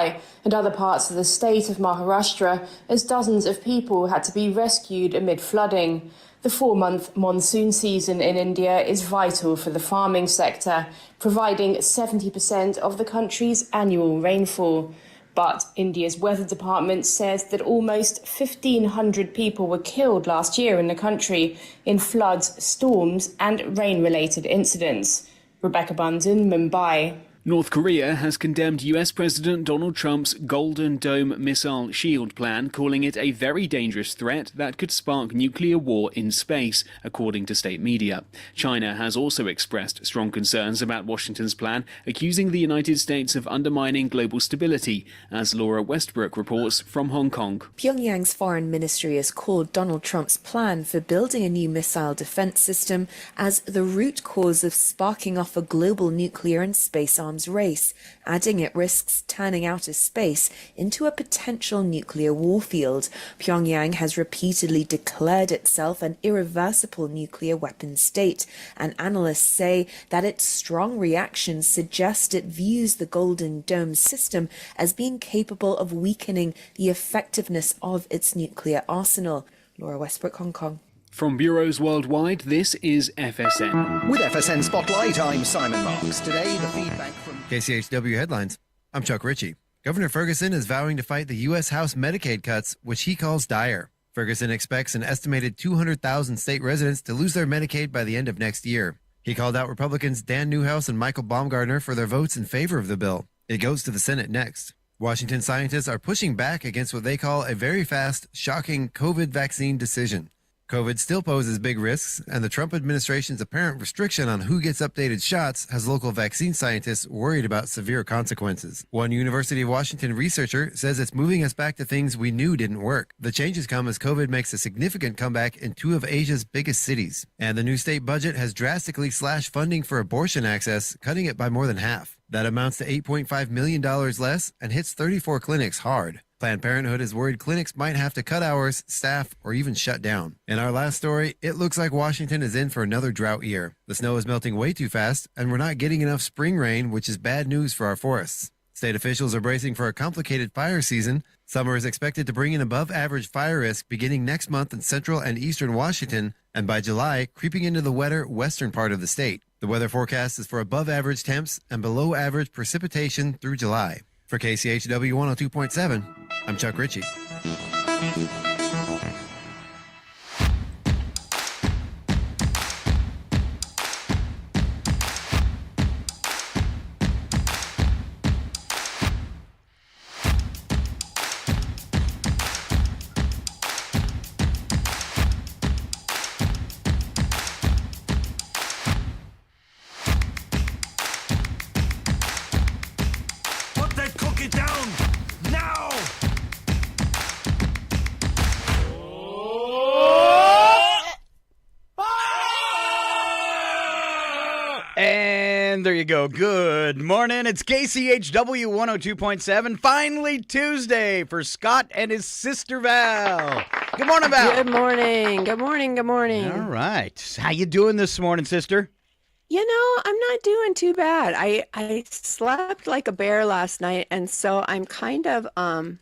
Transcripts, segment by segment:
Mumbai and other parts of the state of Maharashtra as dozens of people had to be rescued amid flooding. The 4-month monsoon season in India is vital for the farming sector, providing 70% of the country's annual rainfall. But India's weather department says that almost 1,500 people were killed last year in the country in floods, storms and rain-related incidents. Rebecca Bunton, Mumbai. North Korea has condemned US President Donald Trump's Golden Dome missile shield plan, calling it a very dangerous threat that could spark nuclear war in space, according to state media. China has also expressed strong concerns about Washington's plan, accusing the United States of undermining global stability, as Laura Westbrook reports from Hong Kong. Pyongyang's foreign ministry has called Donald Trump's plan for building a new missile defense system as the root cause of sparking off a global nuclear and space arms race, adding it risks turning outer space into a potential nuclear warfield. Pyongyang has repeatedly declared itself an irreversible nuclear weapons state, and analysts say that its strong reactions suggest it views the Golden Dome system as being capable of weakening the effectiveness of its nuclear arsenal. Laura Westbrook, Hong Kong. From bureaus worldwide, this is FSN. With FSN Spotlight, I'm Simon Marks. Today, the feedback from KCHW Headlines. I'm Chuck Ritchie. Governor Ferguson is vowing to fight the U.S. House Medicaid cuts, which he calls dire. Ferguson expects an estimated 200,000 state residents to lose their Medicaid by the end of next year. He called out Republicans Dan Newhouse and Michael Baumgardner for their votes in favor of the bill. It goes to the Senate next. Washington scientists are pushing back against what they call a very fast, shocking COVID vaccine decision. COVID still poses big risks, and the Trump administration's apparent restriction on who gets updated shots has local vaccine scientists worried about severe consequences. One University of Washington researcher says it's moving us back to things we knew didn't work. The changes come as COVID makes a significant comeback in two of Asia's biggest cities. And the new state budget has drastically slashed funding for abortion access, cutting it by more than half. That amounts to $8.5 million less and hits 34 clinics hard. Planned Parenthood is worried clinics might have to cut hours, staff, or even shut down. In our last story, it looks like Washington is in for another drought year. The snow is melting way too fast, and we're not getting enough spring rain, which is bad news for our forests. State officials are bracing for a complicated fire season. Summer is expected to bring in above-average fire risk beginning next month in central and eastern Washington, and by July, creeping into the wetter western part of the state. The weather forecast is for above-average temps and below-average precipitation through July. For KCHW 102.7, I'm Chuck Ritchie. And there you go. Good morning. It's KCHW 102.7. Finally Tuesday for Scott and his sister Val. Good morning, Val. Good morning. Good morning. Good morning. All right. How you doing this morning, sister? You know, I'm not doing too bad. I slept like a bear last night, and so I'm kind of I'm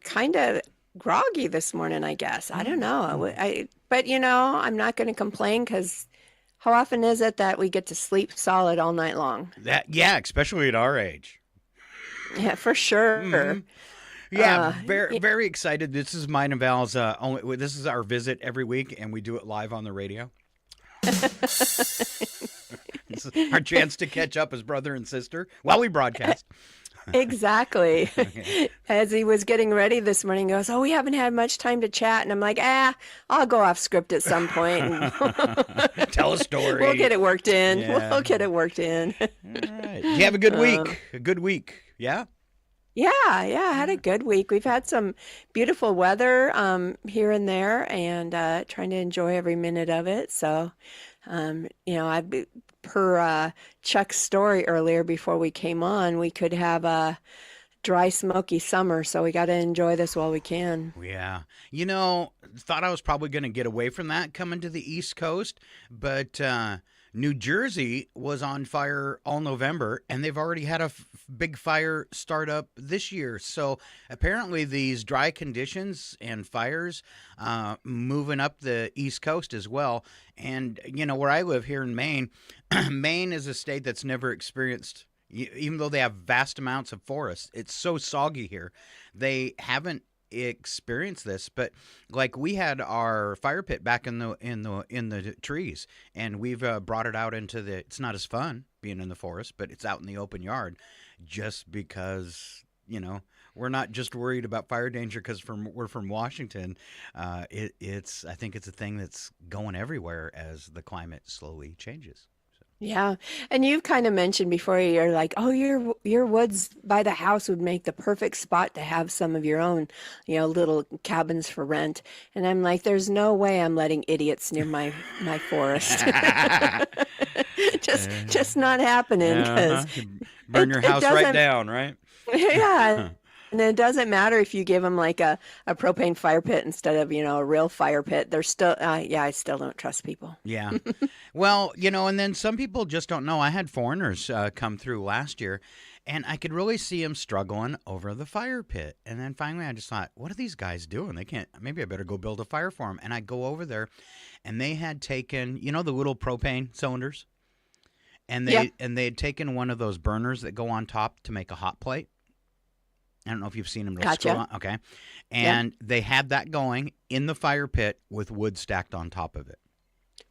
kind of groggy this morning, I guess. I don't know. But you know, I'm not going to complain because how often is it that we get to sleep solid all night long? Yeah, especially at our age. Yeah, for sure. Mm-hmm. Yeah, very excited. This is mine and Val's this is our visit every week, and we do it live on the radio. This is our chance to catch up as brother and sister while we broadcast. Exactly. As he was getting ready this morning, he goes, "Oh, we haven't had much time to chat." And I'm like, I'll go off script at some point. And tell a story. We'll get it worked in. Yeah. We'll get it worked in. All right. You have a good week. A good week. Yeah? Yeah, I had a good week. We've had some beautiful weather here and there, and trying to enjoy every minute of it. So, per Chuck's story earlier before we came on, we could have a dry, smoky summer, so we got to enjoy this while we can. Yeah. You know, thought I was probably going to get away from that coming to the East Coast, but New Jersey was on fire all November, and they've already had a big fire start up this year. So apparently, these dry conditions and fires moving up the East Coast as well. And where I live here in Maine, Maine is a state that's never experienced, even though they have vast amounts of forests. It's so soggy here, they haven't experience this. But like, we had our fire pit back in the trees, and we've brought it out into the, it's not as fun being in the forest, but it's out in the open yard, just because we're not just worried about fire danger because we're from Washington. I think it's a thing that's going everywhere as the climate slowly changes. Yeah. And you've kind of mentioned before, you're like, oh, your woods by the house would make the perfect spot to have some of your own, little cabins for rent. And I'm like, there's no way I'm letting idiots near my forest. Just not happening, because burn your house right down, right? Yeah. And it doesn't matter if you give them like a propane fire pit instead of, a real fire pit. They're still, I still don't trust people. Yeah. Well, and then some people just don't know. I had foreigners come through last year, and I could really see them struggling over the fire pit. And then finally I just thought, what are these guys doing? Maybe I better go build a fire for them. And I go over there, and they had taken, the little propane cylinders, and they had taken one of those burners that go on top to make a hot plate. I don't know if you've seen them. Gotcha. Okay. And they had that going in the fire pit with wood stacked on top of it.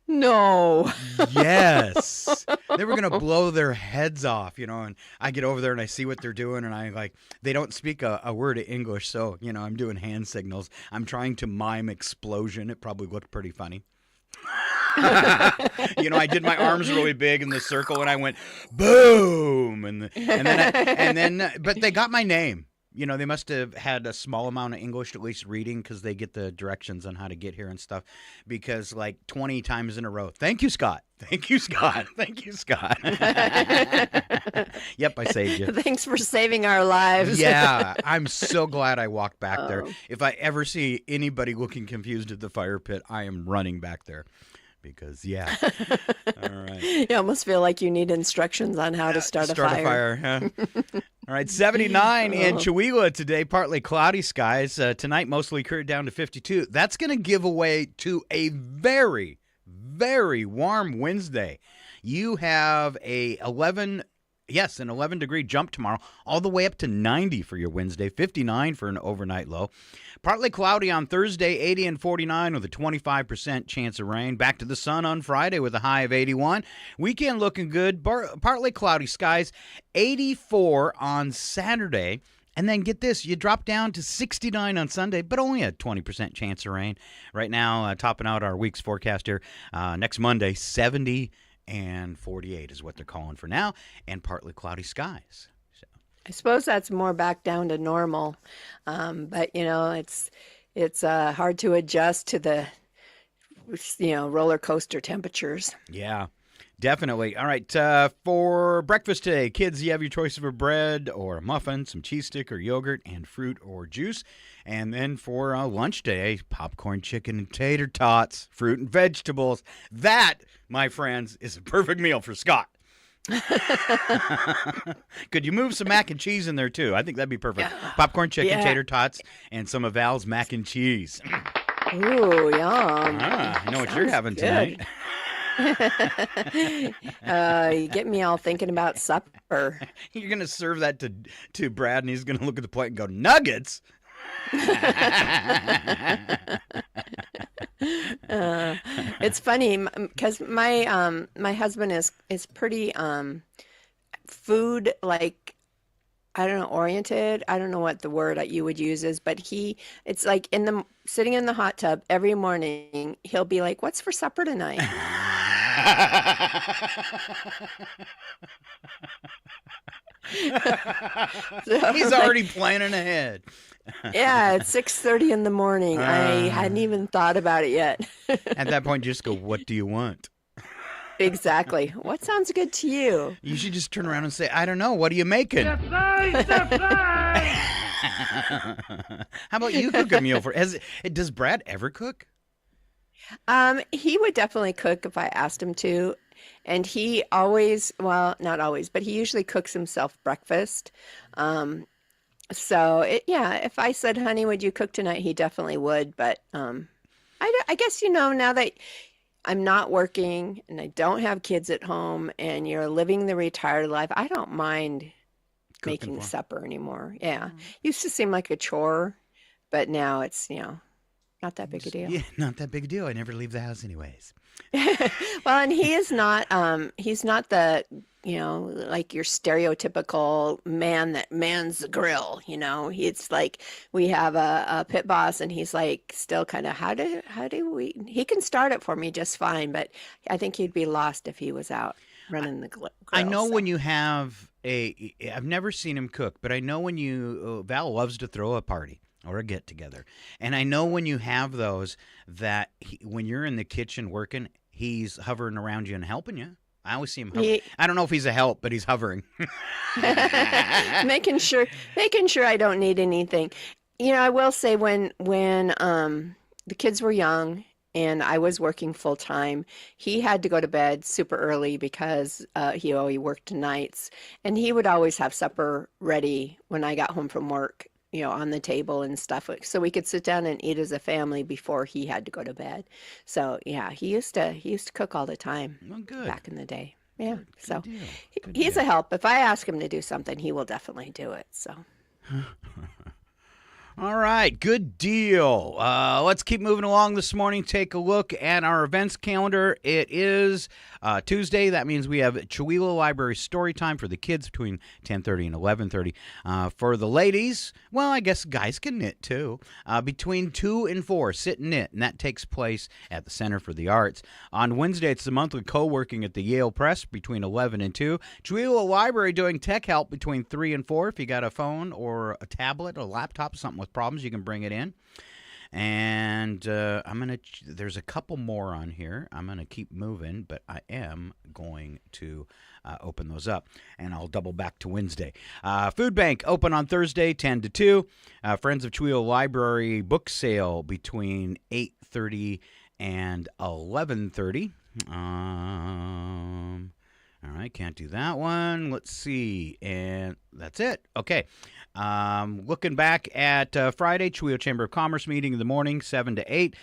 No. Yes. They were going to blow their heads off, and I get over there and I see what they're doing, and they don't speak a word of English. So, I'm doing hand signals. I'm trying to mime explosion. It probably looked pretty funny. I did my arms really big in the circle, and I went boom, but they got my name. They must have had a small amount of English, at least reading, because they get the directions on how to get here and stuff. Because like 20 times in a row, thank you, Scott. Thank you, Scott. Thank you, Scott. Yep, I saved you. Thanks for saving our lives. Yeah, I'm so glad I walked back there. If I ever see anybody looking confused at the fire pit, I am running back there. Because, yeah. All right. You almost feel like you need instructions on how to start a fire. Huh? All right, 79 in Chihuahua today, partly cloudy skies. Tonight, mostly cleared down to 52. That's going to give away to a very, very warm Wednesday. You have an 11-degree jump tomorrow, all the way up to 90 for your Wednesday, 59 for an overnight low. Partly cloudy on Thursday, 80 and 49 with a 25% chance of rain. Back to the sun on Friday with a high of 81. Weekend looking good, partly cloudy skies, 84 on Saturday. And then get this, you drop down to 69 on Sunday, but only a 20% chance of rain. Right now, topping out our week's forecast here, next Monday, 70 and 48 is what they're calling for now, and partly cloudy skies. So I suppose that's more back down to normal, but it's hard to adjust to the roller coaster temperatures. Yeah, definitely. All right, for breakfast today, kids, you have your choice of a bread or a muffin, some cheese stick or yogurt, and fruit or juice. And then for lunch today, popcorn, chicken, and tater tots, fruit and vegetables. That, my friends, is a perfect meal for Scott. Could you move some mac and cheese in there, too? I think that'd be perfect. Yeah. Popcorn, chicken, tater tots, and some of Val's mac and cheese. Ooh, yum. I know what you're having tonight. You get me all thinking about supper. You're going to serve that to Brad, and he's going to look at the plate and go, nuggets? It's funny because my husband is pretty food, like, I don't know, oriented. I don't know what the word that you would use is, but it's like sitting in the hot tub every morning, he'll be like, "What's for supper tonight?" He's already planning ahead. Yeah, it's 6:30 in the morning. I hadn't even thought about it yet. At that point, just go, what do you want? Exactly. What sounds good to you? You should just turn around and say, I don't know. What are you making? How about you cook a meal for? Does Brad ever cook? He would definitely cook if I asked him to. And he always, well, not always, but he usually cooks himself breakfast. So yeah, if I said, honey, would you cook tonight? He definitely would. But I guess, now that I'm not working and I don't have kids at home and you're living the retired life, I don't mind Cooking making for 'em. supper anymore. Yeah. Used to seem like a chore, but now it's, not that big a deal. Yeah, not that big a deal. I never leave the house anyways. Well, and he's not the, like your stereotypical man that mans the grill, It's like we have a pit boss and he's like still kind of, he can start it for me just fine, but I think he'd be lost if he was out running the grill. I know so. when you have I've never seen him cook, but I know when Val loves to throw a party or a get together. And I know when you have those that when you're in the kitchen working, he's hovering around you and helping you. I always see him hovering. I don't know if he's a help, but he's hovering. making sure I don't need anything. I will say when the kids were young and I was working full time, he had to go to bed super early because he worked nights, and he would always have supper ready when I got home from work, on the table and stuff, so we could sit down and eat as a family before he had to go to bed. So yeah, he used to cook all the time. Well, good. Back in the day. Yeah. Good So deal. Good he's deal. a help. If I ask him to do something, he will definitely do it. So. All right, good deal. Let's keep moving along this morning. Take a look at our events calendar. It is Tuesday. That means we have Chihuahua Library story time for the kids between 10:30 and 11:30. For the ladies, well, I guess guys can knit too. Between 2 and 4, sit and knit, and that takes place at the Center for the Arts. On Wednesday, it's the monthly co-working at the Yale Press between 11 and 2. Chihuahua Library doing tech help between 3 and 4. If you got a phone or a tablet or a laptop, something with problems, you can bring it in. And there's a couple more on here. I'm gonna keep moving, but I am going to open those up, and I'll double back to Wednesday. Food Bank open on Thursday, 10 to 2. Friends of Chihuahua Library book sale between 8:30 and 11:30. All right, can't do that one. Let's see, and that's it. Okay. Looking back at Friday, Chihuahua Chamber of Commerce meeting in the morning, 7 to 8.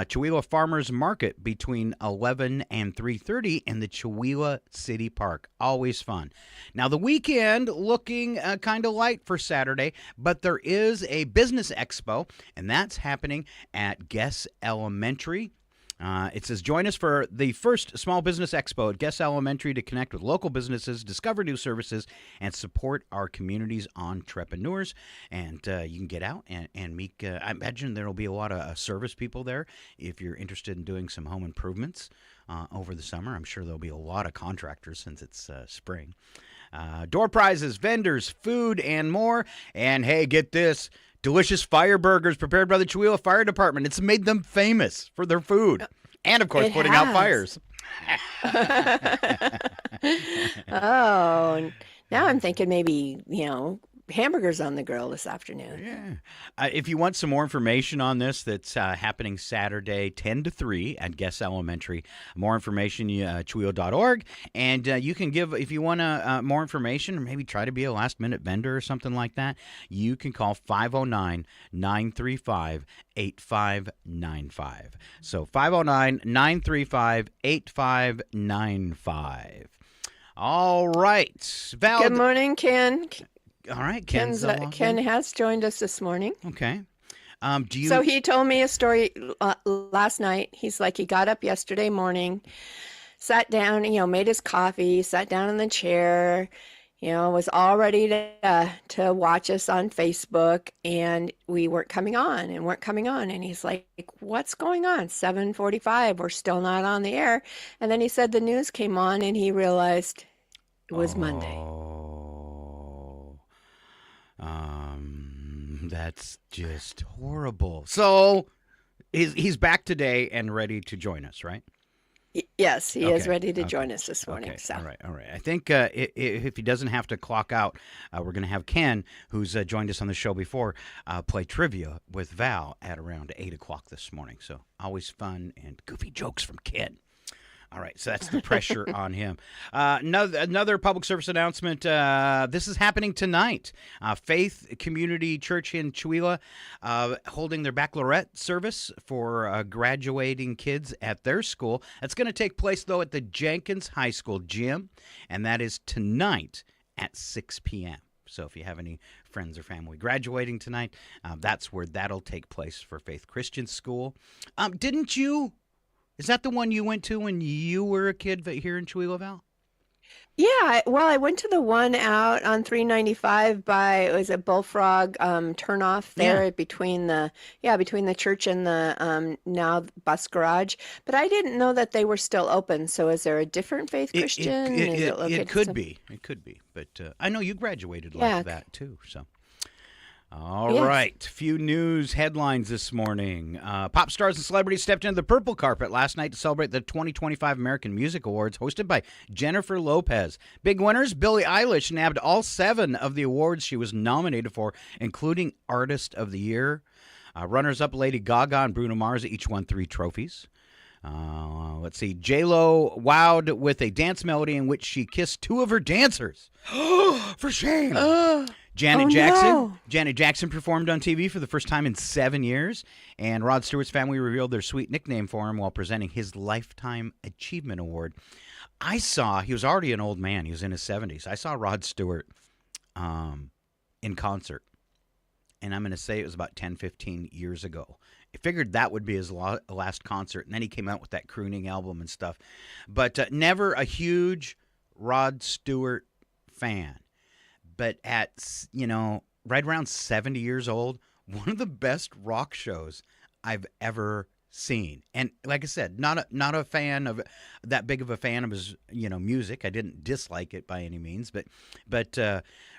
Chihuahua Farmers Market between 11 and 3:30 in the Chihuahua City Park. Always fun. Now, the weekend looking kind of light for Saturday, but there is a business expo, and that's happening at Guess Elementary. It says, join us for the first Small Business Expo at Guess Elementary to connect with local businesses, discover new services, and support our community's entrepreneurs. And you can get out and meet. I imagine there will be a lot of service people there if you're interested in doing some home improvements over the summer. I'm sure there'll be a lot of contractors since it's spring. Door prizes, vendors, food, and more. And hey, get this. Delicious fire burgers prepared by the Chihuahua Fire Department. It's made them famous for their food. And, of course, putting out fires. Oh, now I'm thinking maybe, hamburgers on the grill this afternoon. Yeah. If you want some more information on this, that's happening Saturday, 10 to 3 at Guess Elementary. More information, chihuahua.org. And you can give, if you want more information or maybe try to be a last-minute vendor or something like that, you can call 509-935-8595. So 509-935-8595. All right. Val. Good morning, Ken. All right, Ken has joined us this morning. Okay. So he told me a story last night. He's like, he got up yesterday morning, sat down, made his coffee, sat down in the chair, was all ready to watch us on Facebook, and we weren't coming on. And he's like, what's going on? 7:45, we're still not on the air. And then he said the news came on, and he realized it was Monday. That's just horrible. So he's back today and ready to join us, right? Yes, he is ready to join us this morning. Okay. So. All right. I think if he doesn't have to clock out, we're going to have Ken, who's joined us on the show before, play trivia with Val at around 8 o'clock this morning. So always fun and goofy jokes from Ken. All right, so that's the pressure on him. Another public service announcement. This is happening tonight. Faith Community Church in Chewelah holding their baccalaureate service for graduating kids at their school. That's going to take place, though, at the Jenkins High School gym, and that is tonight at 6 p.m. So if you have any friends or family graduating tonight, that's where that'll take place for Faith Christian School. Didn't you? Is that the one you went to when you were a kid here in Chewelah, Val? Yeah, well, I went to the one out on 395 by, it was a Bullfrog turnoff there between the church and the now bus garage. But I didn't know that they were still open. So is there a different Faith Christian? It could be. It could be. But I know you graduated like that too. So. All right. Few news headlines this morning. Pop stars and celebrities stepped into the purple carpet last night to celebrate the 2025 American Music Awards hosted by Jennifer Lopez. Big winners, Billie Eilish nabbed all 7 of the awards she was nominated for, including Artist of the Year. Runners-up, Lady Gaga and Bruno Mars each won 3 trophies. Let's see. J-Lo wowed with a dance melody in which she kissed 2 of her dancers. For shame. Janet Jackson performed on TV for the first time in 7 years, and Rod Stewart's family revealed their sweet nickname for him while presenting his Lifetime Achievement Award. He was already an old man. He was in his 70s. I saw Rod Stewart in concert, and I'm going to say it was about 10, 15 years ago. I figured that would be his last concert, and then he came out with that crooning album and stuff. But never a huge Rod Stewart fan. But at, right around 70 years old, one of the best rock shows I've ever seen. And like I said, not a fan of that big of a fan of his, music. I didn't dislike it by any means, but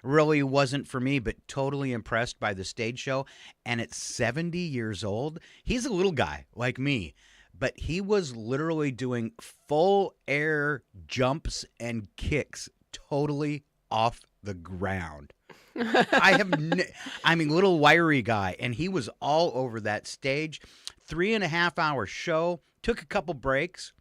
really wasn't for me, but totally impressed by the stage show. And at 70 years old, he's a little guy like me, but he was literally doing full air jumps and kicks totally off the ground. Little wiry guy, and he was all over that stage. 3.5 hour show, took a couple breaks,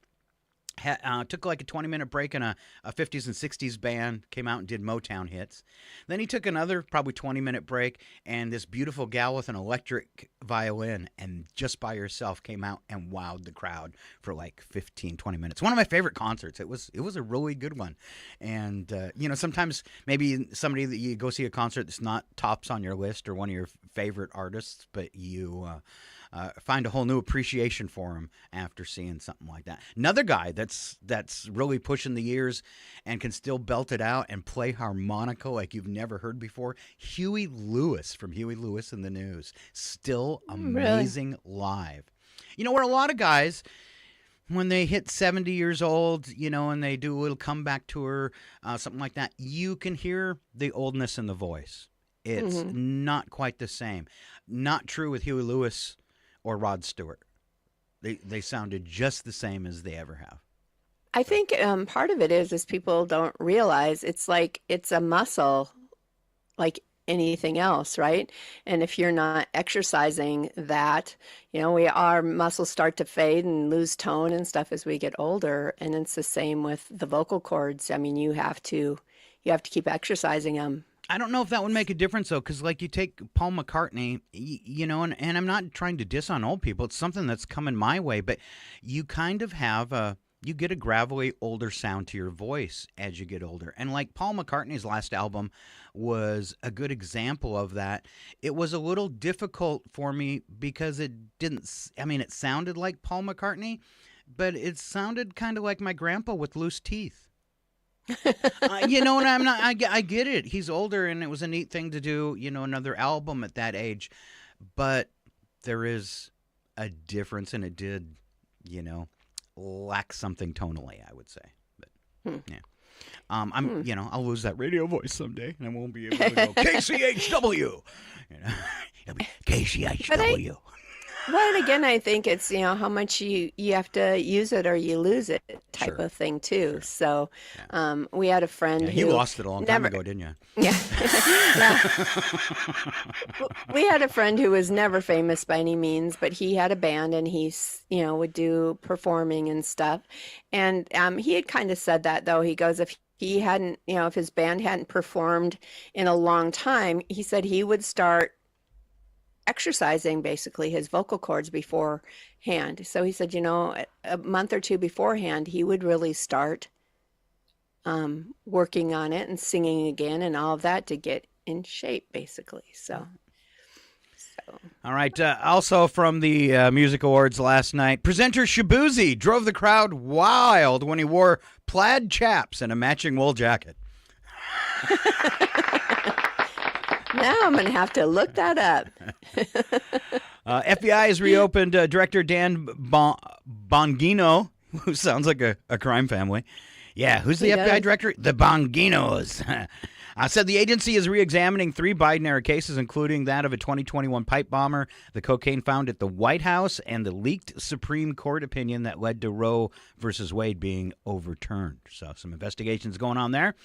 took like a 20-minute break, and a 50s and 60s band came out and did Motown hits. Then he took another probably 20-minute break, and this beautiful gal with an electric violin and just by herself came out and wowed the crowd for like 15, 20 minutes. One of my favorite concerts. It was a really good one. And, sometimes maybe somebody that you go see a concert that's not tops on your list or one of your favorite artists, but you find a whole new appreciation for him after seeing something like that. Another guy that's really pushing the years and can still belt it out and play harmonica like you've never heard before, Huey Lewis from Huey Lewis and the News. Still amazing live. Where a lot of guys, when they hit 70 years old, and they do a little comeback tour, something like that, you can hear the oldness in the voice. It's not quite the same. Not true with Huey Lewis or Rod Stewart. They sounded just the same as they ever have. I think part of it is people don't realize it's a muscle like anything else, right? And if you're not exercising that, our muscles start to fade and lose tone and stuff as we get older. And it's the same with the vocal cords. I mean, you have to keep exercising them. I don't know if that would make a difference, though, because, you take Paul McCartney, and I'm not trying to diss on old people. It's something that's coming my way, but you kind of have you get a gravelly, older sound to your voice as you get older. And Paul McCartney's last album was a good example of that. It was a little difficult for me because it sounded like Paul McCartney, but it sounded kind of like my grandpa with loose teeth. And I get it. He's older, and it was a neat thing to do, another album at that age. But there is a difference, and it did, lack something tonally, I would say. But yeah, I'll lose that radio voice someday, and I won't be able to go KCHW. It'll be KCHW. Well, and again, I think it's, how much you have to use it or you lose it type Sure. of thing too. So, we had a friend Yeah, you who lost it a long time never, ago, didn't you? yeah, yeah. We had a friend who was never famous by any means, but he had a band and would do performing and stuff. And he had kind of said that though. He goes, if he hadn't, if his band hadn't performed in a long time, he said he would start exercising basically his vocal cords beforehand. So he said, a month or two beforehand, he would really start working on it and singing again and all of that to get in shape, basically. So. All right. Also from the Music Awards last night, presenter Shabuzi drove the crowd wild when he wore plaid chaps and a matching wool jacket. Now I'm going to have to look that up. FBI has reopened Director Dan Bongino, who sounds like a crime family. Yeah, who's the FBI director? The Bonginos. Said the agency is re-examining 3 Biden-era cases, including that of a 2021 pipe bomber, the cocaine found at the White House, and the leaked Supreme Court opinion that led to Roe versus Wade being overturned. So some investigations going on there.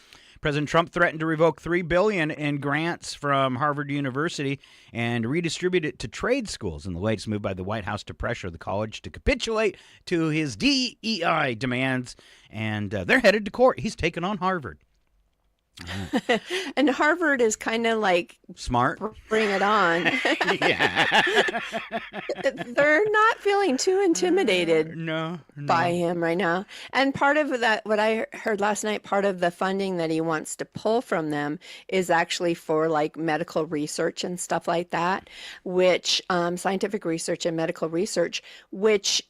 President Trump threatened to revoke $3 billion in grants from Harvard University and redistribute it to trade schools in the latest move by the White House to pressure the college to capitulate to his DEI demands. And they're headed to court. He's taking on Harvard. And Harvard is kind of like smart. Bring it on. Yeah. They're not feeling too intimidated No. by him right now. And part of that, what I heard last night, part of the funding that he wants to pull from them is actually for like medical research and stuff like that, which scientific research and medical research, which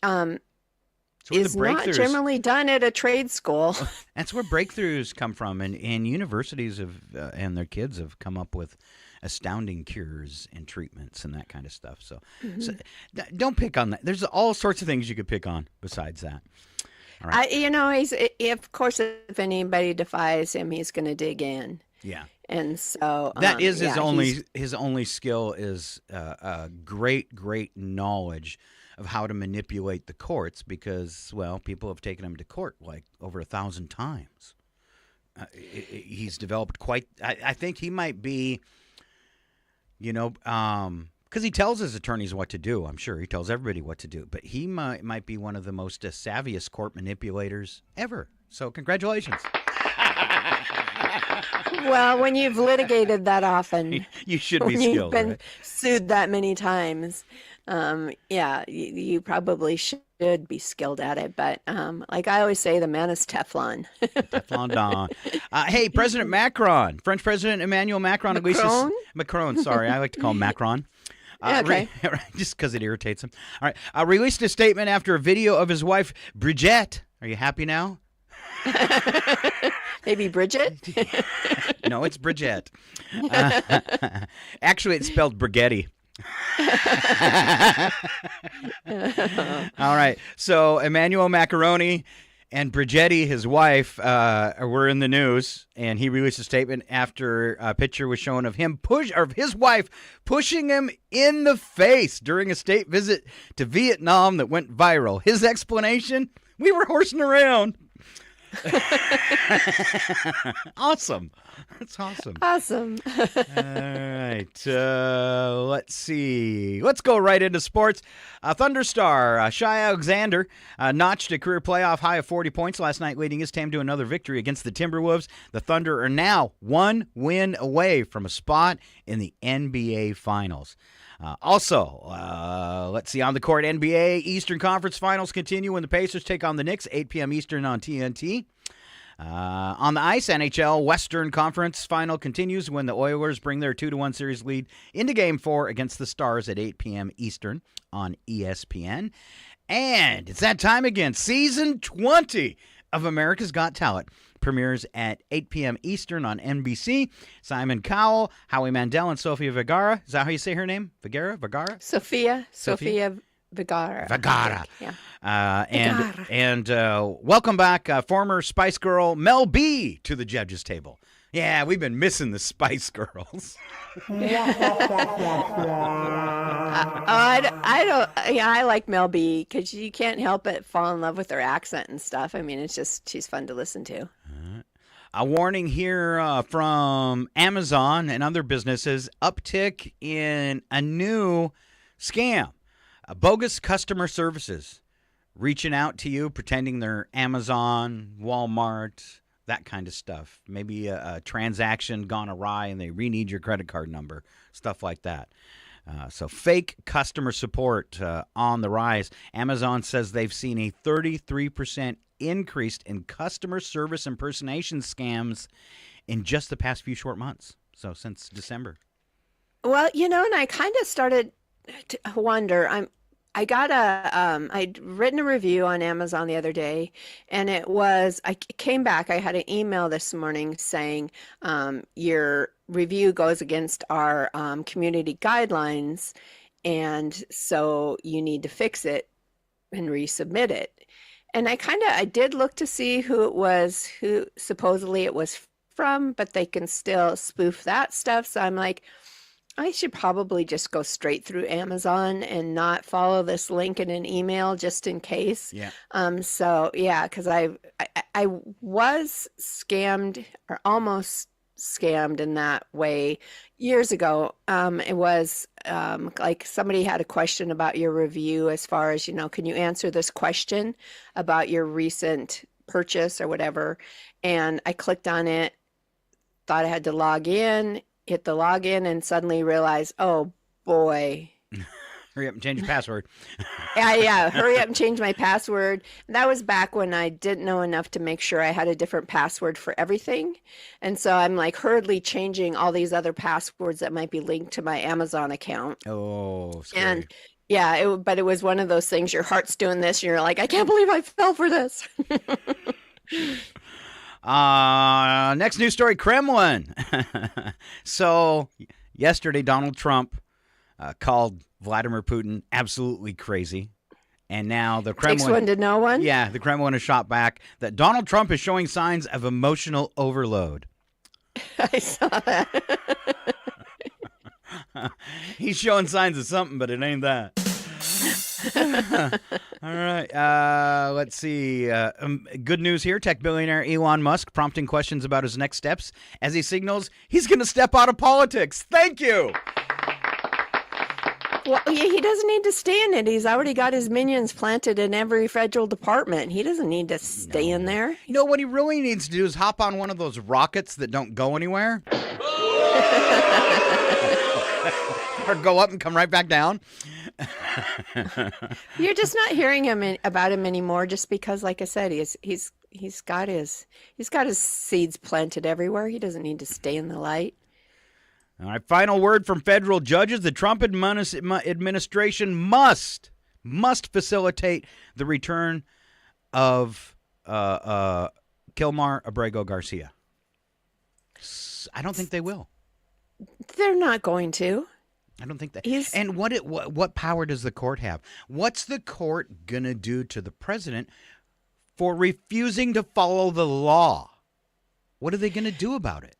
is not generally done at a trade school. That's where breakthroughs come from, and universities have and their kids have come up with astounding cures and treatments and that kind of stuff. So don't pick on that. There's all sorts of things you could pick on besides that. All right. He's of course, if anybody defies him, he's going to dig in. Yeah. And so that is his only skill is great knowledge of how to manipulate the courts because, well, people have taken him to court like over 1,000 times. He's developed quite. I think he might be, because he tells his attorneys what to do. I'm sure he tells everybody what to do, but he might be one of the most savviest court manipulators ever. So congratulations. Well, when you've litigated that often, you should be skilled. You've been right? sued that many times. You probably should be skilled at it. But like I always say, the man is Teflon. Teflon Don. Hey, President Macron, French President Emmanuel Macron. Macron, sorry. I like to call him Macron. Okay. Just because it irritates him. All right. Released a statement after a video of his wife, Brigitte. Are you happy now? Maybe Bridget? No, it's Brigitte. Actually, it's spelled Brigetti. All right. So Emmanuel Macaroni and Brigetti, his wife, were in the news, and he released a statement after a picture was shown of his wife pushing him in the face during a state visit to Vietnam that went viral. His explanation: "We were horsing around." Awesome. That's awesome. Awesome. All right. Let's see. Let's go right into sports. Thunder star Shai Alexander notched a career playoff high of 40 points last night, leading his team to another victory against the Timberwolves. The Thunder are now 1 win away from a spot in the NBA Finals. Let's see, on the court, NBA Eastern Conference Finals continue when the Pacers take on the Knicks, 8 p.m. Eastern on TNT. On the ice, NHL Western Conference Final continues when the Oilers bring their 2-1 series lead into Game 4 against the Stars at 8 p.m. Eastern on ESPN. And it's that time again. Season 20 of America's Got Talent premieres at 8 p.m. Eastern on NBC. Simon Cowell, Howie Mandel, and Sofia Vergara. Is that how you say her name? Vergara? Sophia Vergara. Vergara. Yeah. And welcome back, former Spice Girl Mel B to the judges' table. Yeah, we've been missing the Spice Girls. I don't. Yeah, I like Mel B because you can't help but fall in love with her accent and stuff. I mean, it's just she's fun to listen to. A warning here from Amazon and other businesses: uptick in a new scam, bogus customer services reaching out to you, pretending they're Amazon, Walmart, that kind of stuff. Maybe a transaction gone awry and they re-need your credit card number, stuff like that. So fake customer support on the rise. Amazon says they've seen a 33% increase in customer service impersonation scams in just the past few short months. So since December. Well, and I kind of started to wonder. I'd written a review on Amazon the other day, and I came back. I had an email this morning saying, your review goes against our community guidelines, and so you need to fix it and resubmit it. And I did look to see who it was, who supposedly it was from, but they can still spoof that stuff. So I'm like, I should probably just go straight through Amazon and not follow this link in an email just in case. Yeah. So yeah, because I was scammed or almost scammed in that way years ago. It was like somebody had a question about your review as far as, can you answer this question about your recent purchase or whatever? And I clicked on it, thought I had to log in, hit the login, and suddenly realized, oh boy. Hurry up and change your password. Yeah, hurry up and change my password. That was back when I didn't know enough to make sure I had a different password for everything. And so I'm like hurriedly changing all these other passwords that might be linked to my Amazon account. Oh, scary. And yeah, but it was one of those things, your heart's doing this, and you're like, I can't believe I fell for this. Next news story, Kremlin. So yesterday, Donald Trump called Vladimir Putin absolutely crazy. And now the Kremlin... Takes one to know one? Yeah, the Kremlin has shot back that Donald Trump is showing signs of emotional overload. I saw that. He's showing signs of something, but it ain't that. All right. Let's see. Good news here. Tech billionaire Elon Musk prompting questions about his next steps as he signals he's going to step out of politics. Thank you. Well, yeah, he doesn't need to stay in it. He's already got his minions planted in every federal department. He doesn't need to stay in there. You know what he really needs to do is hop on one of those rockets that don't go anywhere. Or go up and come right back down. You're just not hearing about him anymore, just because, like I said, he's got his seeds planted everywhere. He doesn't need to stay in the light. All right. Final word from federal judges: the Trump administration must facilitate the return of Kilmar Abrego Garcia. I don't think they will. They're not going to. I don't think that. And what power does the court have? What's the court going to do to the president for refusing to follow the law? What are they going to do about it?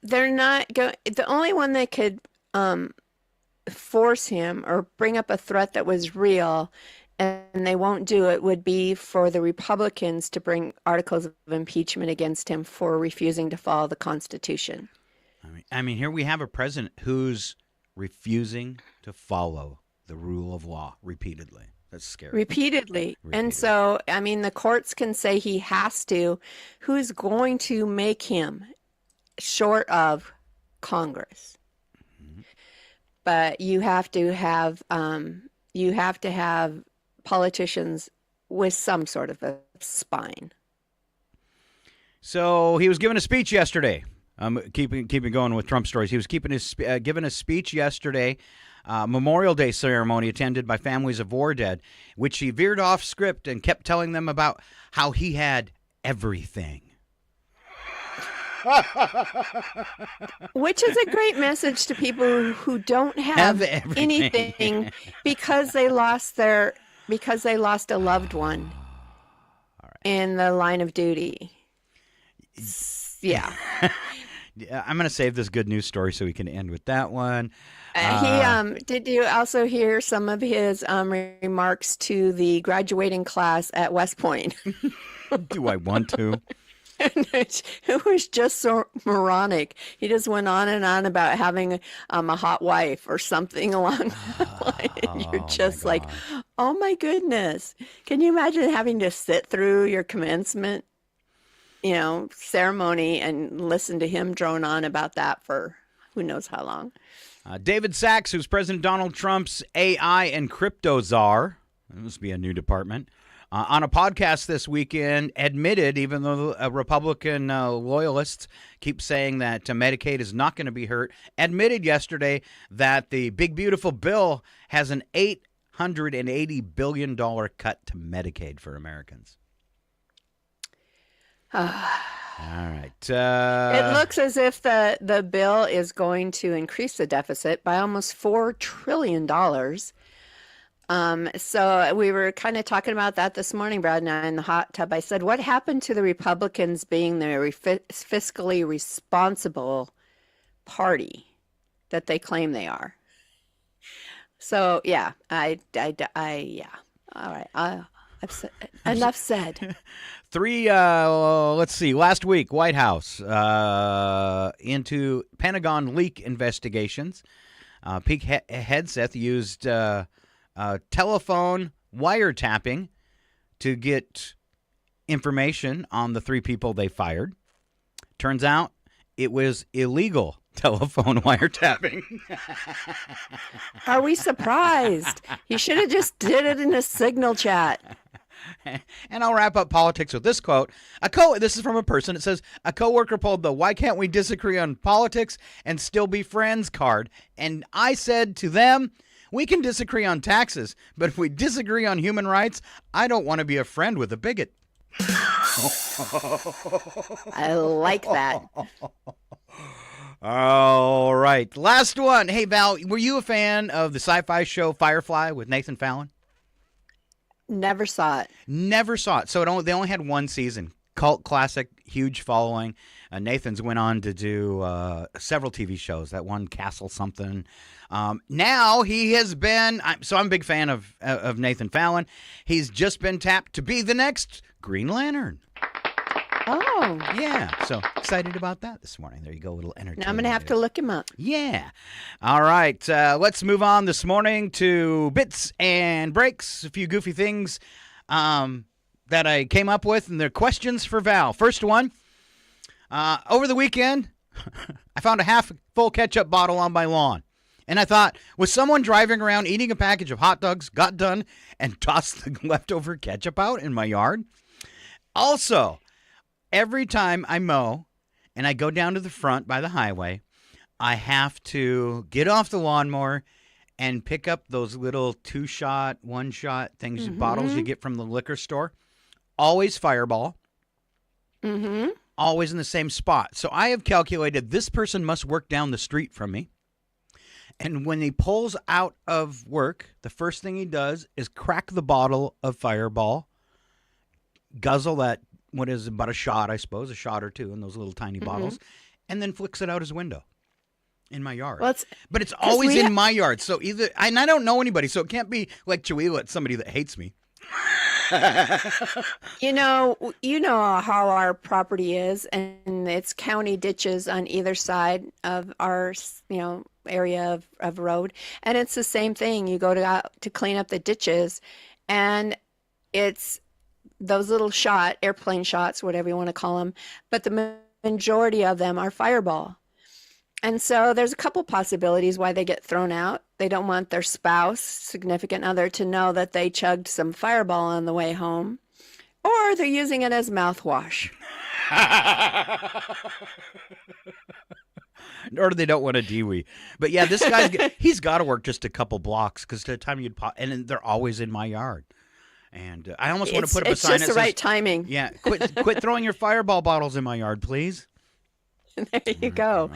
They're not going. The only one that could force him or bring up a threat that was real, and they won't do it, would be for the Republicans to bring articles of impeachment against him for refusing to follow the Constitution. I mean, here we have a president who's refusing to follow the rule of law repeatedly. That's scary. Repeatedly. And so, I mean, the courts can say he has to. Who's going to make him, short of Congress? Mm-hmm. But you have to have politicians with some sort of a spine. So he was giving a speech yesterday. Keeping going with Trump stories. He was giving a speech yesterday, Memorial Day ceremony attended by families of war dead, which he veered off script and kept telling them about how he had everything. Which is a great message to people who don't have anything because they lost a loved one in the line of duty. Yeah. Yeah, I'm going to save this good news story so we can end with that one. Did you also hear some of his remarks to the graduating class at West Point? Do I want to? It was just so moronic. He just went on and on about having a hot wife or something along that line. And you're just like, oh my goodness. Can you imagine having to sit through your commencement, ceremony and listen to him drone on about that for who knows how long? David Sachs, who's President Donald Trump's AI and crypto czar, that must be a new department, on a podcast this weekend admitted, even though Republican loyalists keep saying that Medicaid is not going to be hurt, admitted yesterday that the big, beautiful bill has an $880 billion cut to Medicaid for Americans. All right. It looks as if the bill is going to increase the deficit by almost $4 trillion. So we were kind of talking about that this morning, Brad and I, in the hot tub. I said, what happened to the Republicans being the fiscally responsible party that they claim they are? So, yeah, yeah. All right. I've said, enough said. Let's see, last week, White House into Pentagon leak investigations. Pete Hegseth used telephone wiretapping to get information on the 3 people they fired. Turns out it was illegal telephone wiretapping. Are we surprised? He should have just did it in a signal chat. And I'll wrap up politics with this quote. This is from a person. It says, a coworker pulled the "why can't we disagree on politics and still be friends" card. And I said to them, we can disagree on taxes, but if we disagree on human rights, I don't want to be a friend with a bigot. I like that. All right. Last one. Hey, Val, were you a fan of the sci-fi show Firefly with Nathan Fallon? Never saw it. Never saw it. So they only had 1 season. Cult classic, huge following. Nathan's went on to do several TV shows. That one, Castle something. Now he has been. I'm a big fan of Nathan Fallon. He's just been tapped to be the next Green Lantern. Oh. Yeah. So excited about that this morning. There you go, a little entertainment. Now I'm going to have to look him up. Yeah. All right. Let's move on this morning to bits and breaks. A few goofy things that I came up with, and they're questions for Val. First one. Over the weekend, I found a half-full ketchup bottle on my lawn. And I thought, was someone driving around eating a package of hot dogs, got done, and tossed the leftover ketchup out in my yard? Also, every time I mow and I go down to the front by the highway, I have to get off the lawnmower and pick up those little 2-shot, 1-shot things, bottles you get from the liquor store. Always Fireball. Mm-hmm. Always in the same spot. So I have calculated this person must work down the street from me. And when he pulls out of work, the first thing he does is crack the bottle of Fireball, guzzle that, what is about a shot, I suppose, a shot or 2 in those little tiny bottles, and then flicks it out his window in my yard. Well, but it's always in my yard. So and I don't know anybody, so it can't be like Chihuahua, it's somebody that hates me. You know how our property is, and it's county ditches on either side of our, area of road, and it's the same thing. You go to clean up the ditches, and it's those little airplane shots, whatever you want to call them, but the majority of them are Fireball. And so there's a couple possibilities why they get thrown out. They don't want their spouse, significant other, to know that they chugged some Fireball on the way home, or they're using it as mouthwash. Or they don't want a Dewey. But yeah, this guy, he's got to work just a couple blocks because to the time you'd pop, and they're always in my yard. And I almost want to put up a sign that says, it's just the right timing. Yeah, quit throwing your Fireball bottles in my yard, please. There you go.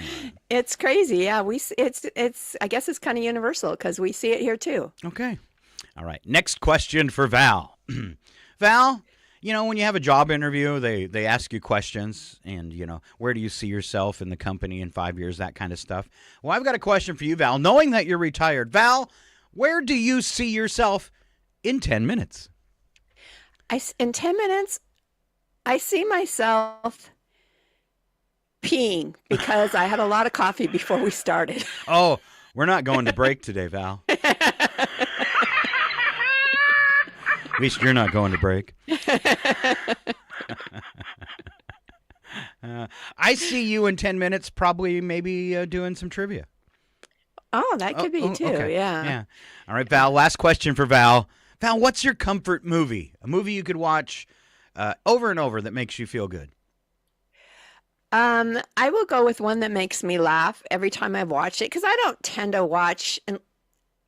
It's crazy. Yeah, it's. I guess it's kind of universal because we see it here too. Okay. All right. Next question for Val. Val, You know, when you have a job interview, they ask you questions and, you know, where do you see yourself in the company in 5 years, that kind of stuff. Well, I've got a question for you, Val. Knowing that you're retired, Val, where do you see yourself in 10 minutes? In 10 minutes, I see myself peeing because I had a lot of coffee before we started. Oh, we're not going to break today, Val. At least you're not going to break. I see you in 10 minutes probably maybe doing some trivia. Oh, that could be too, okay. yeah. Yeah. All right, Val, last question for Val. Val, what's your comfort movie? A movie you could watch over and over that makes you feel good. I will go with one that makes me laugh every time I've watched it because I don't tend to watch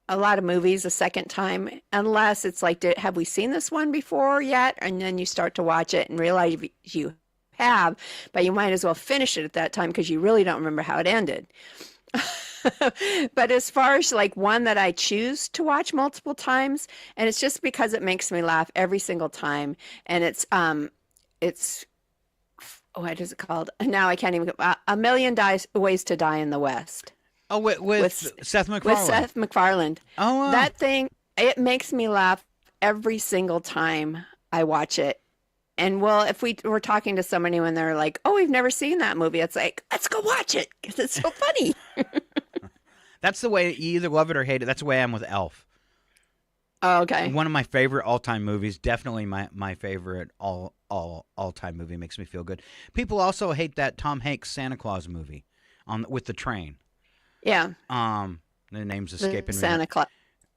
a lot of movies a second time unless it's like, have we seen this one before yet? And then you start to watch it and realize you have, but you might as well finish it at that time because you really don't remember how it ended. But as far as like one that I choose to watch multiple times, and it's just because it makes me laugh every single time, and it's what is it called? Now I can't even. A Million Ways to Die in the West. Oh, with Seth MacFarlane. With Seth MacFarlane. Oh, wow. That thing, it makes me laugh every single time I watch it. And well, if we were talking to somebody when they're like, "Oh, we've never seen that movie," it's like, let's go watch it because it's so funny. That's the way you either love it or hate it. That's the way I am with Elf. Oh, okay. One of my favorite all-time movies. Definitely my favorite all-time movie. Makes me feel good. People also hate that Tom Hanks Santa Claus movie with the train. Yeah. The name's escaping me. Santa Claus.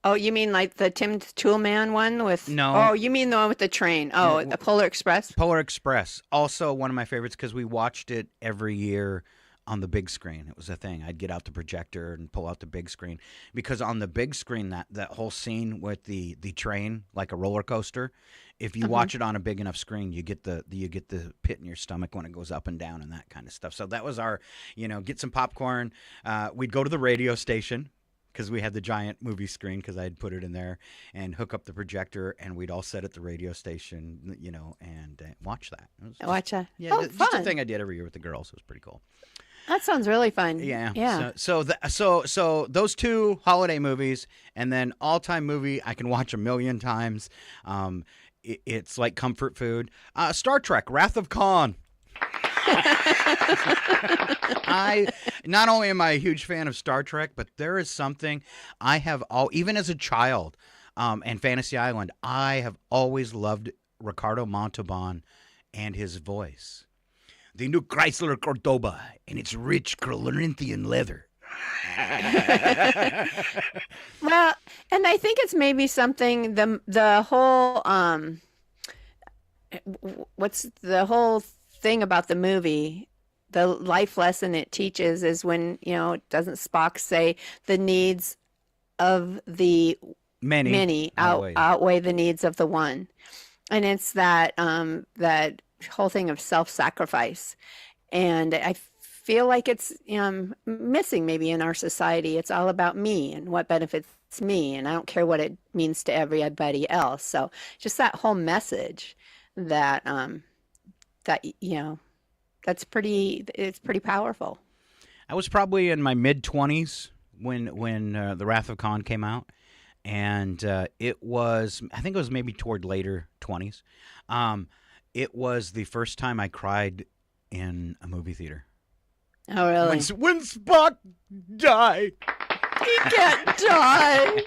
Oh, you mean like the Tim Toolman one with? No. Oh, you mean the one with the train? Oh, the Polar Express. Polar Express. Also one of my favorites because we watched it every year on the big screen. It was a thing. I'd get out the projector and pull out the big screen because on the big screen, that whole scene with the train, like a roller coaster, if you watch it on a big enough screen, you get the pit in your stomach when it goes up and down and that kind of stuff. So that was our, get some popcorn. We'd go to the radio station because we had the giant movie screen because I had put it in there and hook up the projector and we'd all sit at the radio station, and watch that. Watch that. Yeah, oh, just fun. a thing I did every year with the girls. It was pretty cool. That sounds really fun. Yeah. Yeah. So those two holiday movies and then all-time movie I can watch a million times. It's like comfort food. Star Trek, Wrath of Khan. I not only am I a huge fan of Star Trek, but there is something I have even as a child, and Fantasy Island, I have always loved Ricardo Montalban and his voice. The new Chrysler Cordoba and its rich Corinthian leather. Well, and I think it's maybe something the whole what's the whole thing about the movie, the life lesson it teaches is when, doesn't Spock say the needs of the many outweigh the needs of the one. And it's that that whole thing of self-sacrifice. And I feel like it's missing maybe in our society. It's all about me and what benefits me, and I don't care what it means to everybody else. So just that whole message that it's pretty powerful. I was probably in my mid-20s when The Wrath of Khan came out, and I think it was maybe toward later 20s. It was the first time I cried in a movie theater. Oh, really? When Spock died. He can't die.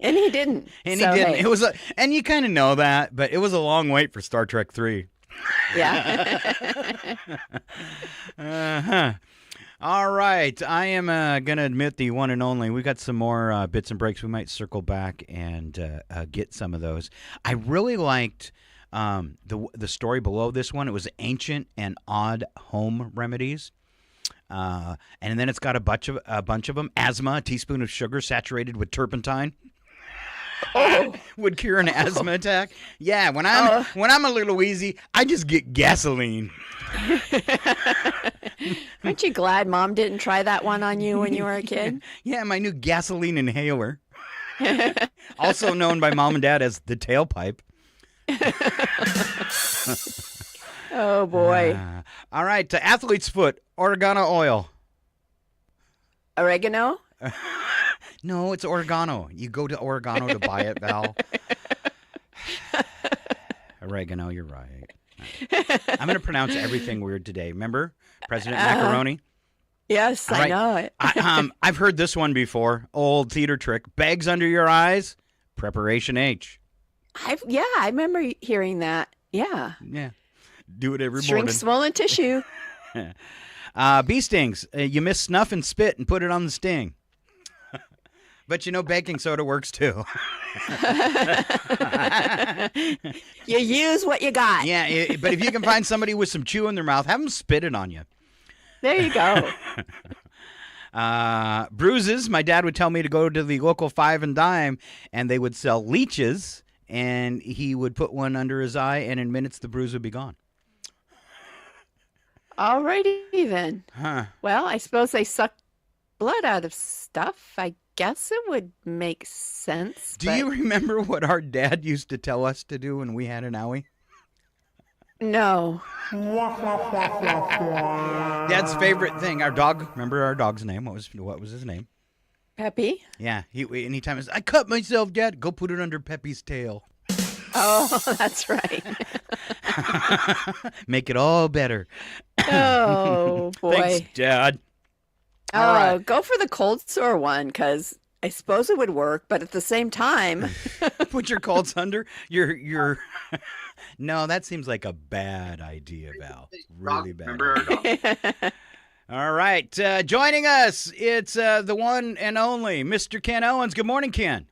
And he didn't. And he didn't. Hey. It was and you kind of know that, but it was a long wait for Star Trek 3. Yeah. Uh-huh. All right. I am going to admit the one and only. We got some more bits and breaks. We might circle back and get some of those. I really liked the story below this one. It was Ancient and Odd Home Remedies. And then it's got a bunch of them. Asthma, a teaspoon of sugar saturated with turpentine. Oh. Would cure an asthma attack. Yeah, when I'm a little wheezy, I just get gasoline. Aren't you glad Mom didn't try that one on you when you were a kid? Yeah, my new gasoline inhaler. Also known by Mom and Dad as the tailpipe. Oh boy. All right, athlete's foot, oregano oil. Oregano? No, it's oregano. You go to oregano to buy it, Val. Oregano, you're right. I'm going to pronounce everything weird today. Remember President Macaroni? Yes, All I right. know it. I've heard this one before. Old theater trick. Bags under your eyes. Preparation H. I remember hearing that. Yeah. Yeah. Do it every Shrink morning. swollen tissue. Bee stings. You miss snuff and spit and put it on the sting. But you know baking soda works too. You use what you got. Yeah, but if you can find somebody with some chew in their mouth, have them spit it on you. There you go. Bruises. My dad would tell me to go to the local Five and Dime, and they would sell leeches, and he would put one under his eye, and in minutes the bruise would be gone. Alrighty then. Huh. Well, I suppose they suck blood out of stuff. I guess it would make sense. Do you remember what our dad used to tell us to do when we had an owie? No. Dad's favorite thing. Our dog. Remember our dog's name? What was his name? Peppy? Yeah. Anytime it's, I cut myself, Dad. Go put it under Peppy's tail. Oh, that's right. Make it all better. Oh, boy. Thanks, Dad. Oh, All right. go for the cold sore one, because I suppose it would work, but at the same time, Put your colds under your. No, that seems like a bad idea, Val. Really bad. All right, joining us, it's the one and only Mr. Ken Owens. Good morning, Ken.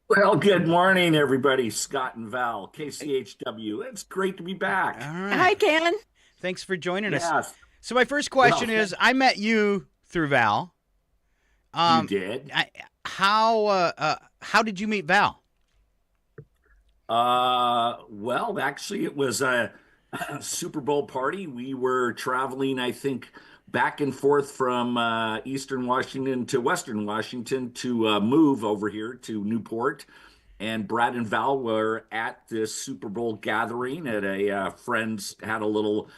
Well, good morning, everybody. Scott and Val, KCHW. It's great to be back. All right. hi, Ken. Thanks for joining us. Yes, So my first question Well, is, I met you through Val. you did. How did you meet Val? Well, actually, it was a Super Bowl party. We were traveling, I think, back and forth from Eastern Washington to Western Washington to move over here to Newport. And Brad and Val were at this Super Bowl gathering at a friend's, had a little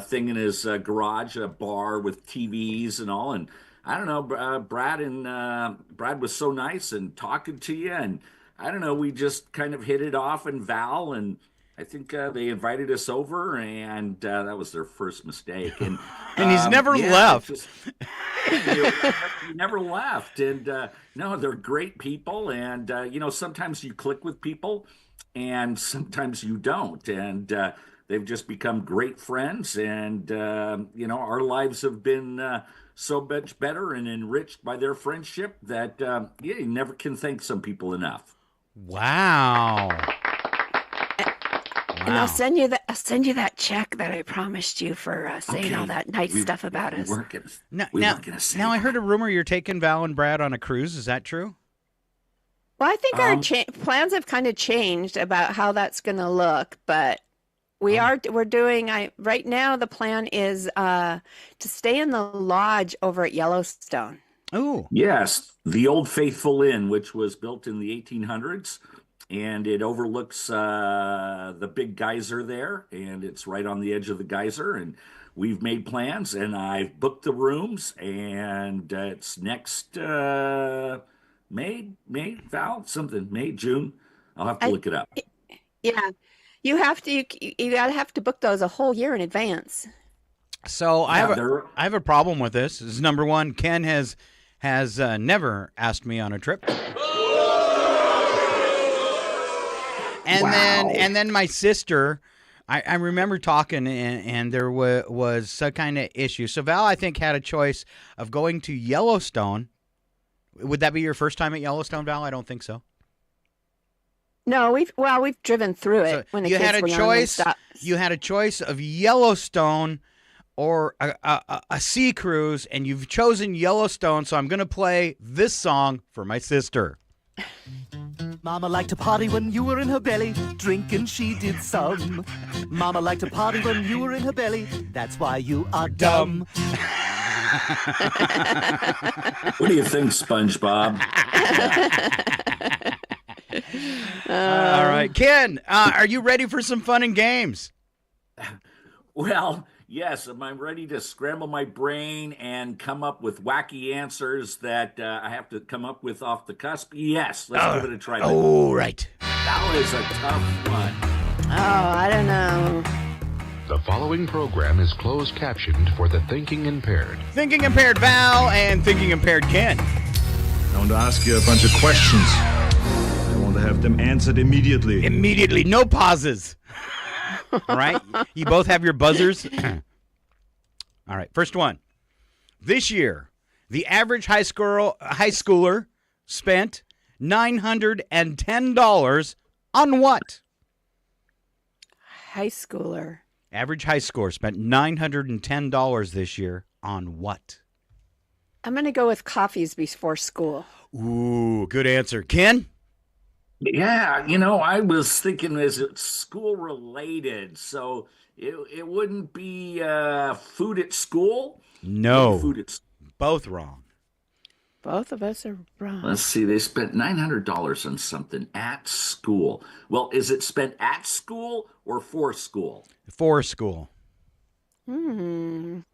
thing in his garage, a bar with TVs and all. And I don't know, Brad was so nice and talking to you. And I don't know, we just kind of hit it off. And Val, and I think they invited us over, and that was their first mistake. And He's never yeah, left. he never left. And no, they're great people. And, sometimes you click with people and sometimes you don't. And they've just become great friends. And, our lives have been so much better and enriched by their friendship that, you never can thank some people enough. Wow. And I'll send you that check that I promised you for saying all that nice stuff about us. We weren't gonna, Now, we weren't gonna say now I that. heard a rumor you're taking Val and Brad on a cruise. Is that true? Well, I think our plans have kind of changed about how that's going to look, but we're doing. Right now the plan is to stay in the lodge over at Yellowstone. Oh, Yes, the Old Faithful Inn, which was built in the 1800s, and it overlooks the big geyser there, and it's right on the edge of the geyser. And we've made plans, and I've booked the rooms, and it's next May, June. I'll have to look it up. Yeah, you have to book those a whole year in advance. so I they're- have a problem with this. Is number one, Ken has never asked me on a trip. And then my sister, I remember talking and there was some kind of issue. So Val, I think, had a choice of going to Yellowstone. Would that be your first time at Yellowstone, Val? I don't think so. No, we've driven through it So when the you kids had a were young and choice. stuff. You had a choice of Yellowstone or a sea cruise, and you've chosen Yellowstone. So I'm going to play this song for my sister. Mama liked to party when you were in her belly, drinking she did some. Mama liked to party when you were in her belly, that's why you are dumb. What do you think, SpongeBob? All right. Ken, are you ready for some fun and games? Well, yes. Am I ready to scramble my brain and come up with wacky answers that I have to come up with off the cusp? Yes. Let's give it a try. Oh, right. That was a tough one. Oh, I don't know. The following program is closed captioned for the thinking impaired. Thinking impaired Val and thinking impaired Ken. I want to ask you a bunch of questions. I want to have them answered immediately. Immediately, no pauses. All right? You both have your buzzers. All right, first one. This year, the average high schooler spent $910 on what? High schooler. Average high schooler spent $910 this year on what? I'm going to go with coffees before school. Ooh, good answer. Ken? Yeah, I was thinking, is it school related? So it wouldn't be food at school? No. Food at Both wrong. Both of us are wrong. Let's see, they spent $900 on something at school. Well, is it spent at school or for school? For school. I'm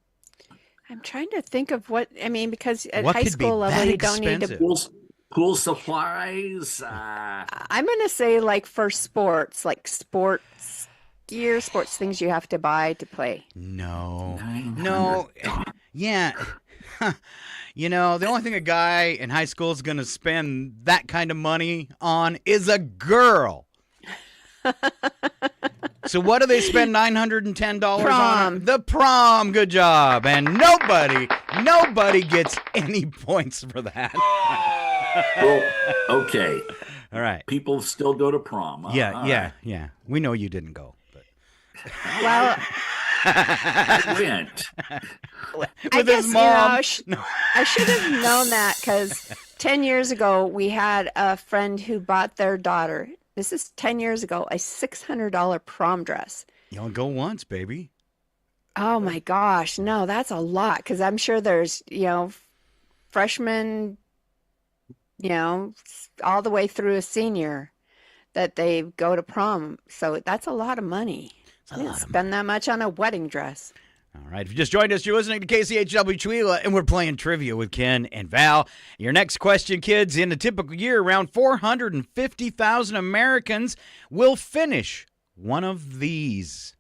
trying to think of because at What high could be school level, that you don't need to. expensive? Pool supplies? I'm going to say like for sports, like sports gear, sports things you have to buy to play. No. $900. Yeah. The only thing a guy in high school is going to spend that kind of money on is a girl. So what do they spend $910 on? The prom. Good job. And nobody gets any points for that. Well, okay. All right. People still go to prom. Yeah. We know you didn't go. But. Well, I went. With his mom. I should have known that because 10 years ago, we had a friend who bought their daughter, this is 10 years ago, a $600 prom dress. You only go once, baby. Oh my gosh. No, that's a lot because I'm sure there's, freshmen, all the way through a senior that they go to prom. So that's a lot of money. I didn't spend that much on a wedding dress. All right. If you just joined us, you're listening to KCHW Chewela, and we're playing trivia with Ken and Val. Your next question, kids. In a typical year, around 450,000 Americans will finish one of these.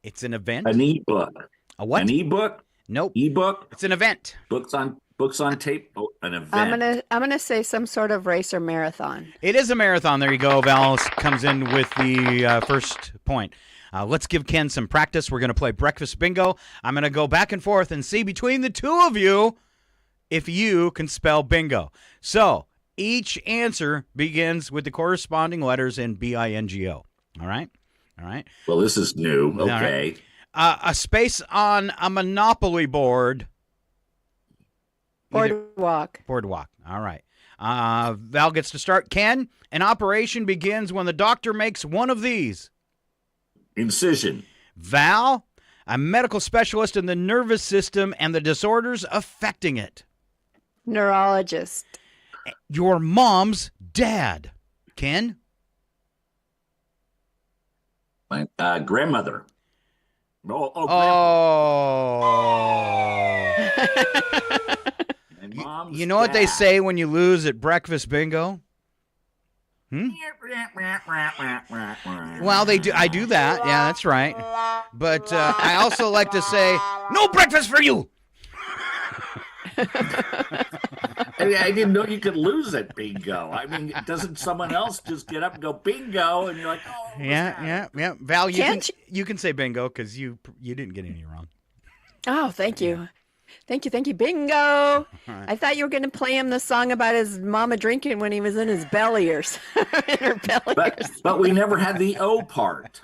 It's an event. An e-book. A what? An e-book? Nope. E-book? It's an event. Books on tape? Oh, an event. I'm gonna say some sort of race or marathon. It is a marathon. There you go. Val comes in with the first point. Let's give Ken some practice. We're going to play breakfast bingo. I'm going to go back and forth and see between the two of you if you can spell bingo. So each answer begins with the corresponding letters in B-I-N-G-O. All right? Well, this is new. Okay. Right. A space on a Monopoly board. Boardwalk. All right. Val gets to start. Ken, an operation begins when the doctor makes one of these. Incision. Val, a medical specialist in the nervous system and the disorders affecting it. Neurologist. Your mom's dad. Ken? My grandmother. Oh. My mom's You know what they say when you lose at breakfast bingo? Well, they do. I do that. Yeah, that's right. But I also like to say, no breakfast for you. I didn't know you could lose at bingo. I mean, doesn't someone else just get up and go bingo, and you're like, oh, yeah. Val, you can say bingo because you didn't get any wrong. Oh, thank you. Thank you. Bingo. Right. I thought you were going to play him the song about his mama drinking when he was in his belly or in her belly. But we never had the O part.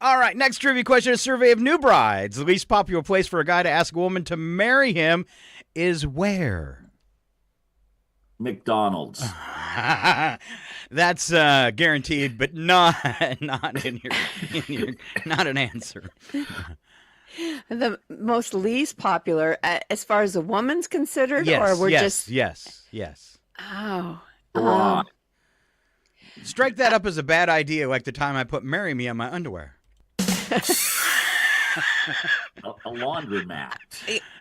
All right, next trivia question. A survey of new brides. The least popular place for a guy to ask a woman to marry him is where? McDonald's. That's guaranteed, but not in your not an answer. The most least popular, as far as a woman's considered, yes, or we're yes. Oh, Bra. Strike that up as a bad idea, like the time I put "Marry Me" on my underwear. A laundromat.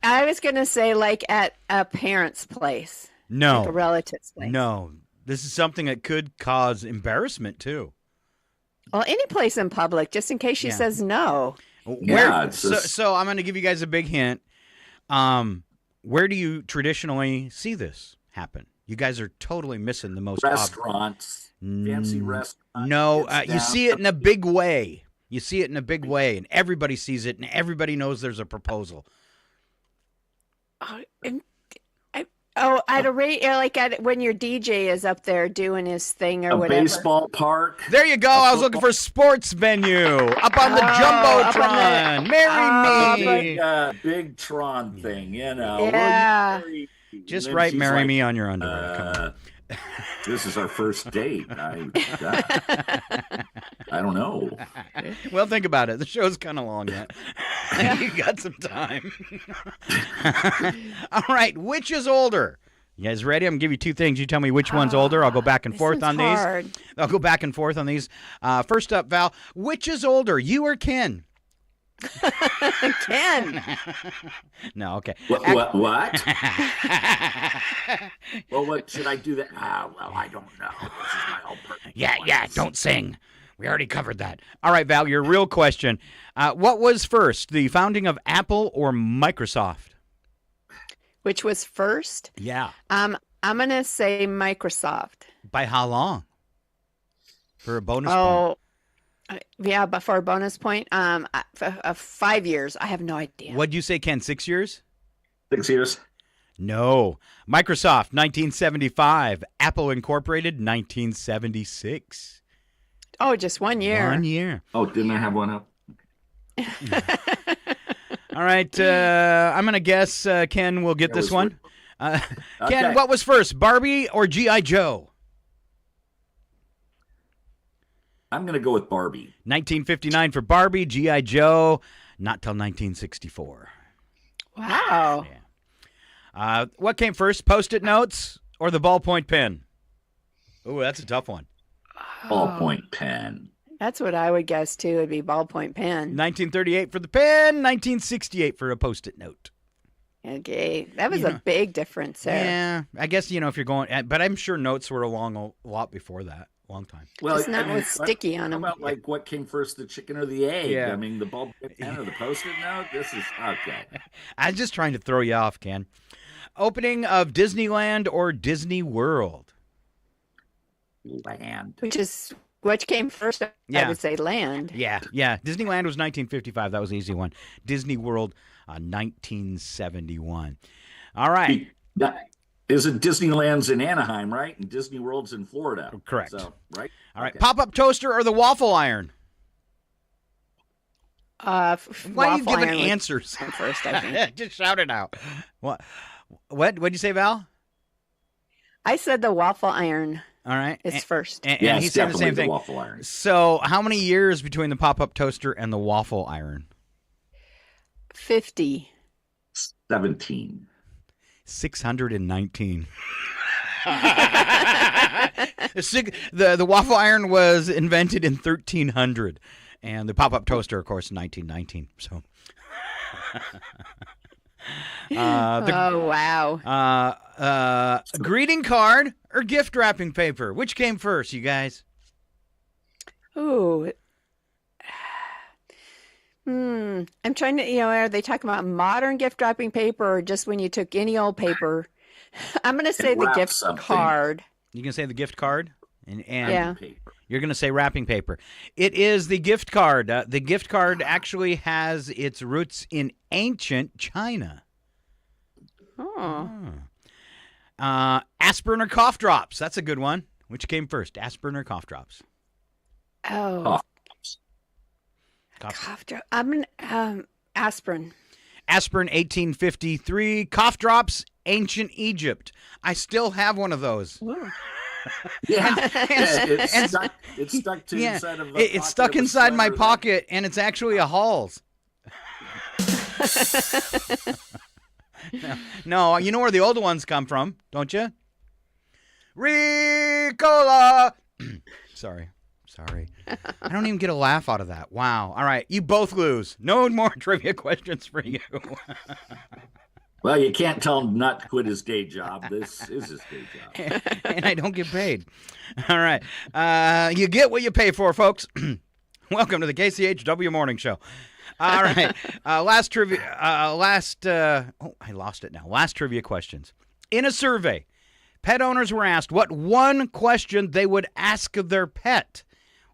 I was going to say like at a parent's place. No. Like a relative's place. No. This is something that could cause embarrassment, too. Well, any place in public, just in case she says no. Yeah, so I'm going to give you guys a big hint. Where do you traditionally see this happen? You guys are totally missing the most restaurants, fancy restaurants. No, you see it in a big way. You see it in a big way, and everybody sees it, and everybody knows there's a proposal. At a radio, like when your DJ is up there doing his thing or whatever. A baseball park. There you go. I was looking for sports venue up on the Jumbotron. Marry me. Big Tron thing, you know. Yeah. Just write "Marry Me" on your underwear. Come on. This is our first date. I don't know. Well, think about it. The show's kind of long yet. You got some time. All right. Which is older? You guys ready? I'm going to give you two things. You tell me which one's older. I'll go back and forth on these. I'll go back and forth on these. First up, Val, which is older, you or Ken? Ken. No, okay. What? Well, what should I do that? Well, I don't know. This is my own personal Yeah, don't sing. We already covered that. All right, Val, your real question. What was first, the founding of Apple or Microsoft? Which was first? Yeah. I'm going to say Microsoft. By how long? For a bonus point. Yeah, but for a bonus point, 5 years. I have no idea. What'd you say, Ken? 6 years? 6 years. No. Microsoft, 1975. Apple Incorporated, 1976. Oh, just 1 year. 1 year. Oh, didn't I have one up? All right. I'm going to guess Ken will get this one. Ken, what was first, Barbie or G.I. Joe? I'm going to go with Barbie. 1959 for Barbie, G.I. Joe, not till 1964. Wow. Yeah. What came first, Post-it notes or the ballpoint pen? Oh, that's a tough one. Ballpoint pen. That's what I would guess, too. It'd be ballpoint pen. 1938 for the pen, 1968 for a Post-it note. Okay. That was a big difference there. Yeah. I guess, if you're going, but I'm sure notes were along a lot before that. Long time. Well, just not with sticky on them. About like what came first, the chicken or the egg? Yeah. I mean, the ballpoint pen or the Post-it note? This is okay. I'm just trying to throw you off, Ken. Opening of Disneyland or Disney World? Land. Which came first? I would say land. Yeah. Disneyland was 1955. That was an easy one. Disney World, 1971. All right. Is it Disneyland's in Anaheim, right? And Disney World's in Florida. Correct. So, right? All right. Okay. Pop-up toaster or the waffle iron? Why are you giving answers? First, I think. Just shout it out. What'd you say, Val? I said the waffle iron. All right. It's first. And he said the same thing. Waffle iron. So how many years between the pop-up toaster and the waffle iron? 50. 17. 619. The waffle iron was invented in 1300, and the pop-up toaster, of course, in 1919. So, wow! Greeting card or gift wrapping paper? Which came first, you guys? Ooh. I'm trying to, are they talking about modern gift wrapping paper or just when you took any old paper? I'm going to say the gift card. You can say the gift card? And paper. You're going to say wrapping paper. It is the gift card. The gift card actually has its roots in ancient China. Aspirin or cough drops? That's a good one. Which came first, aspirin or cough drops? Oh. Cough drop. I'm aspirin. Aspirin, 1853. Cough drops, ancient Egypt. I still have one of those. Yeah, it's stuck to inside of. It's stuck inside my pocket, and it's actually a Hall's. No, you know where the old ones come from, don't you? Ricola. Sorry. I don't even get a laugh out of that. Wow. All right. You both lose. No more trivia questions for you. Well, you can't tell him not to quit his day job. This is his day job. And I don't get paid. All right. You get what you pay for, folks. Welcome to the KCHW Morning Show. All right. Last trivia. I lost it now. Last trivia questions. In a survey, pet owners were asked what one question they would ask of their pet.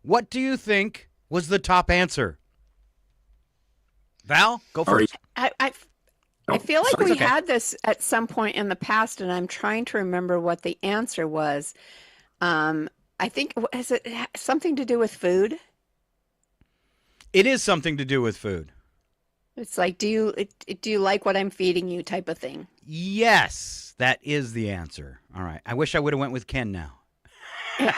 What do you think was the top answer? Val, go first. I feel like we had this at some point in the past, and I'm trying to remember what the answer was. I think, is it something to do with food? It is something to do with food. It's like, do you like what I'm feeding you type of thing? Yes, that is the answer. All right. I wish I would have went with Ken now. No,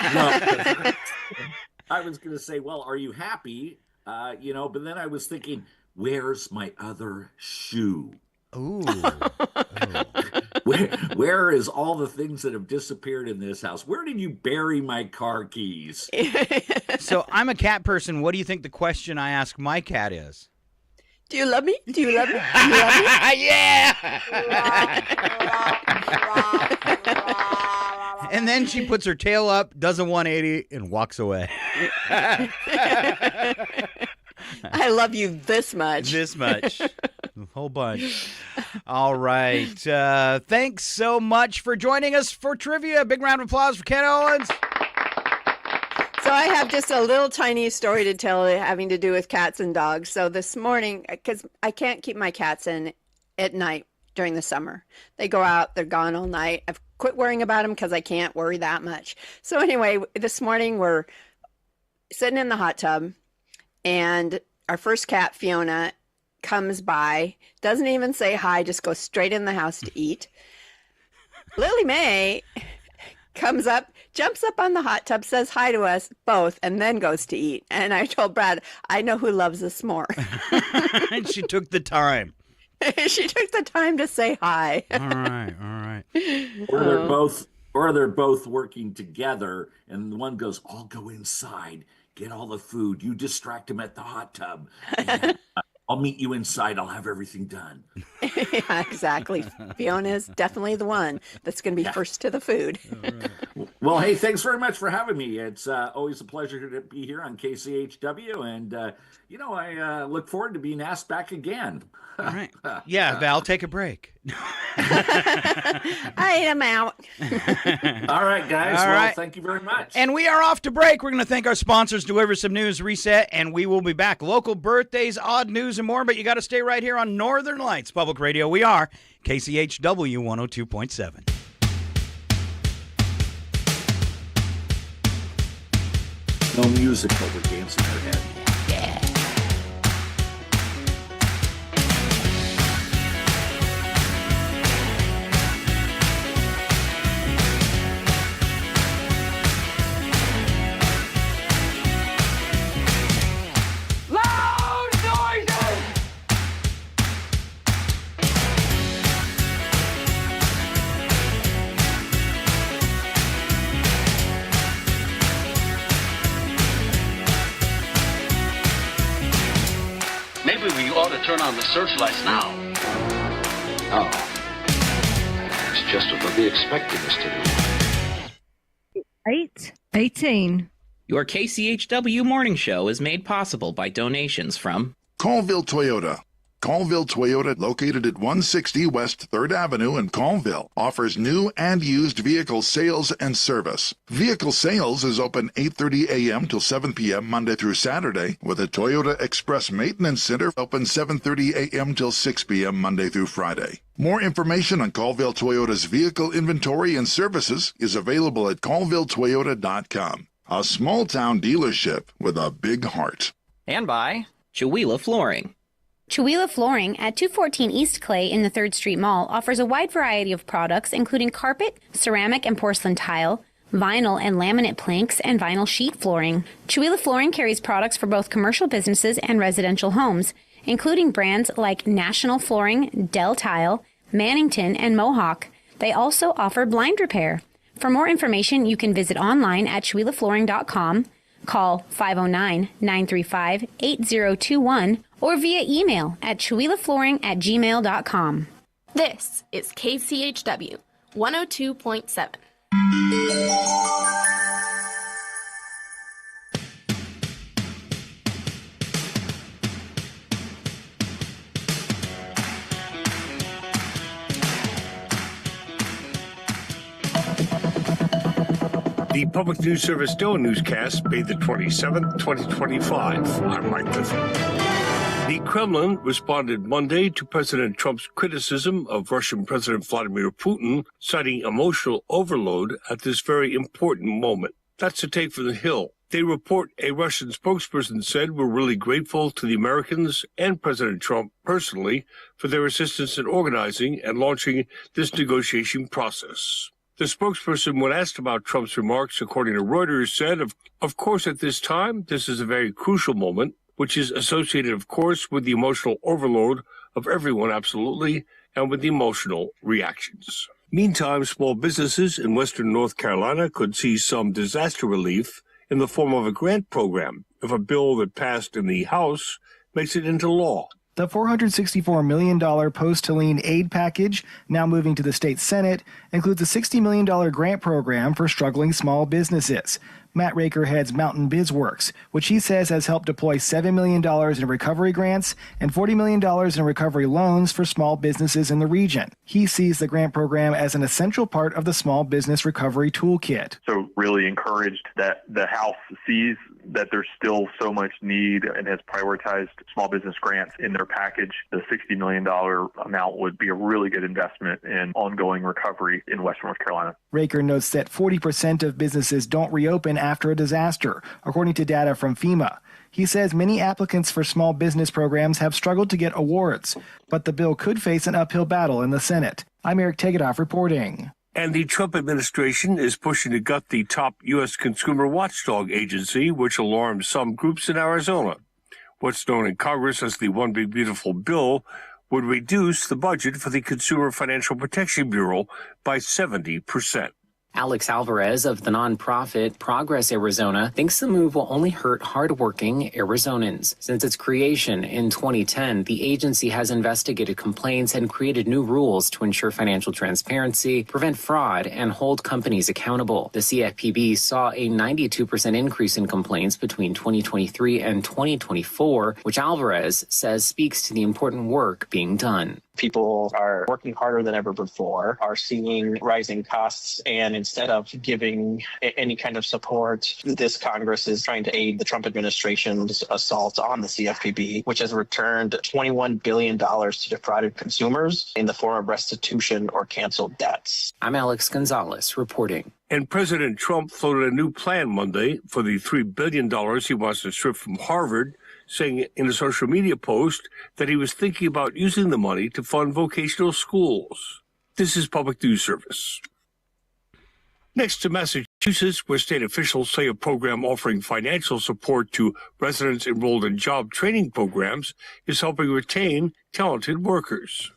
I was going to say, well, are you happy? But then I was thinking, where's my other shoe? Ooh. Where is all the things that have disappeared in this house? Where did you bury my car keys? So I'm a cat person. What do you think the question I ask my cat is? Do you love me? Do you love me? Do you love me? Yeah! And then she puts her tail up, does a 180, and walks away. I love you this much. This much. A whole bunch. All right. Thanks so much for joining us for trivia. Big round of applause for Ken Owens. So I have just a little tiny story to tell having to do with cats and dogs. So this morning, because I can't keep my cats in at night during the summer. They go out, they're gone all night. I've quit worrying about them because I can't worry that much. So anyway, this morning we're sitting in the hot tub, and our first cat, Fiona, comes by, doesn't even say hi, just goes straight in the house to eat. Lily Mae comes up, jumps up on the hot tub, says hi to us both, and then goes to eat. And I told Brad, I know who loves us more. And she took the time. She took the time to say hi. All right. Or they're both working together, and one goes, I'll go inside, get all the food. You distract him at the hot tub. And I'll meet you inside. I'll have everything done. Yeah, exactly. Fiona is definitely the one that's going to be first to the food. Right. Well, hey, thanks very much for having me. It's always a pleasure to be here on KCHW. And, I look forward to being asked back again. All right. Yeah, Val, take a break. I am out. All right, guys. All right. Thank you very much. And we are off to break. We're going to thank our sponsors, deliver some news, reset, and we will be back. Local birthdays, odd news, and more, but you got to stay right here on Northern Lights Public Radio. We are KCHW 102.7. No music, but we're dancing our head. Yeah. Maybe we ought to turn on the searchlights now. Oh. It's just what they'll be expecting us to do. 8:18. Your KCHW Morning Show is made possible by donations from Colville Toyota. Colville Toyota, located at 160 West 3rd Avenue in Colville, offers new and used vehicle sales and service. Vehicle sales is open 8:30 a.m. till 7 p.m. Monday through Saturday, with a Toyota Express Maintenance Center open 7:30 a.m. till 6 p.m. Monday through Friday. More information on Colville Toyota's vehicle inventory and services is available at colvilletoyota.com. A small-town dealership with a big heart. and by Chihuahua Flooring. Chihuahua Flooring at 214 East Clay in the 3rd Street Mall offers a wide variety of products, including carpet, ceramic and porcelain tile, vinyl and laminate planks, and vinyl sheet flooring. Chihuahua Flooring carries products for both commercial businesses and residential homes, including brands like National Flooring, Dell Tile, Mannington, and Mohawk. They also offer blind repair. For more information, you can visit online at ShuilahFlooring.com, call 509-935-8021, or via email at ShuilahFlooring@gmail.com. This is KCHW 102.7. The Public News Service Daily Newscast, May the 27th, 2025. I'm Mike Clifford. The Kremlin responded Monday to President Trump's criticism of Russian President Vladimir Putin, citing emotional overload at this very important moment. That's a take from The Hill. They report a Russian spokesperson said, "We're really grateful to the Americans and President Trump personally for their assistance in organizing and launching this negotiation process." The spokesperson, when asked about Trump's remarks, according to Reuters, said, of course, at this time, this is a very crucial moment, which is associated, of course, with the emotional overload of everyone, absolutely, and with the emotional reactions. Meantime, small businesses in western North Carolina could see some disaster relief in the form of a grant program if a bill that passed in the House makes it into law. The $464 million post-Helene aid package, now moving to the state Senate, includes a $60 million grant program for struggling small businesses. Matt Raker heads Mountain BizWorks, which he says has helped deploy $7 million in recovery grants and $40 million in recovery loans for small businesses in the region. He sees the grant program as an essential part of the small business recovery toolkit. So really encouraged that the House sees that there's still so much need and has prioritized small business grants in their package. The $60 million amount would be a really good investment in ongoing recovery in Western North Carolina. Raker notes that 40% of businesses don't reopen after a disaster, according to data from FEMA. He says many applicants for small business programs have struggled to get awards, but the bill could face an uphill battle in the Senate. I'm Eric Tegedoff reporting. And the Trump administration is pushing to gut the top U.S. consumer watchdog agency, which alarms some groups in Arizona. What's known in Congress as the One Big Beautiful Bill would reduce the budget for the Consumer Financial Protection Bureau by 70%. Alex Alvarez of the nonprofit Progress Arizona thinks the move will only hurt hardworking Arizonans. Since its creation in 2010, the agency has investigated complaints and created new rules to ensure financial transparency, prevent fraud, and hold companies accountable. The CFPB saw a 92% increase in complaints between 2023 and 2024, which Alvarez says speaks to the important work being done. People are working harder than ever before, are seeing rising costs, and instead of giving any kind of support, this Congress is trying to aid the Trump administration's assault on the CFPB, which has returned $21 billion to defrauded consumers in the form of restitution or canceled debts. I'm Alex Gonzalez reporting. And President Trump floated a new plan Monday for the $3 billion he wants to strip from Harvard, saying in a social media post that he was thinking about using the money to fund vocational schools. This is Public News Service. Next to Massachusetts, where state officials say a program offering financial support to residents enrolled in job training programs is helping retain talented workers.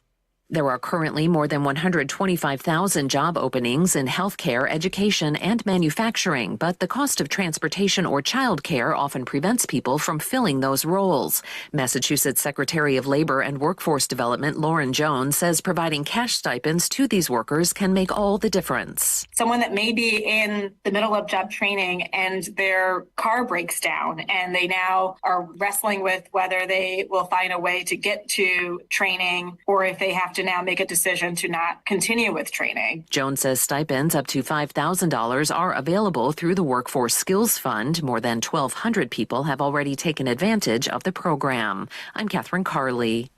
There are currently more than 125,000 job openings in healthcare, education, and manufacturing, but the cost of transportation or childcare often prevents people from filling those roles. Massachusetts Secretary of Labor and Workforce Development Lauren Jones says providing cash stipends to these workers can make all the difference. Someone that may be in the middle of job training and their car breaks down and they now are wrestling with whether they will find a way to get to training or if they have to now make a decision to not continue with training. Jones says stipends up to $5,000 are available through the Workforce Skills Fund. More than 1,200 people have already taken advantage of the program. I'm Catherine Carley.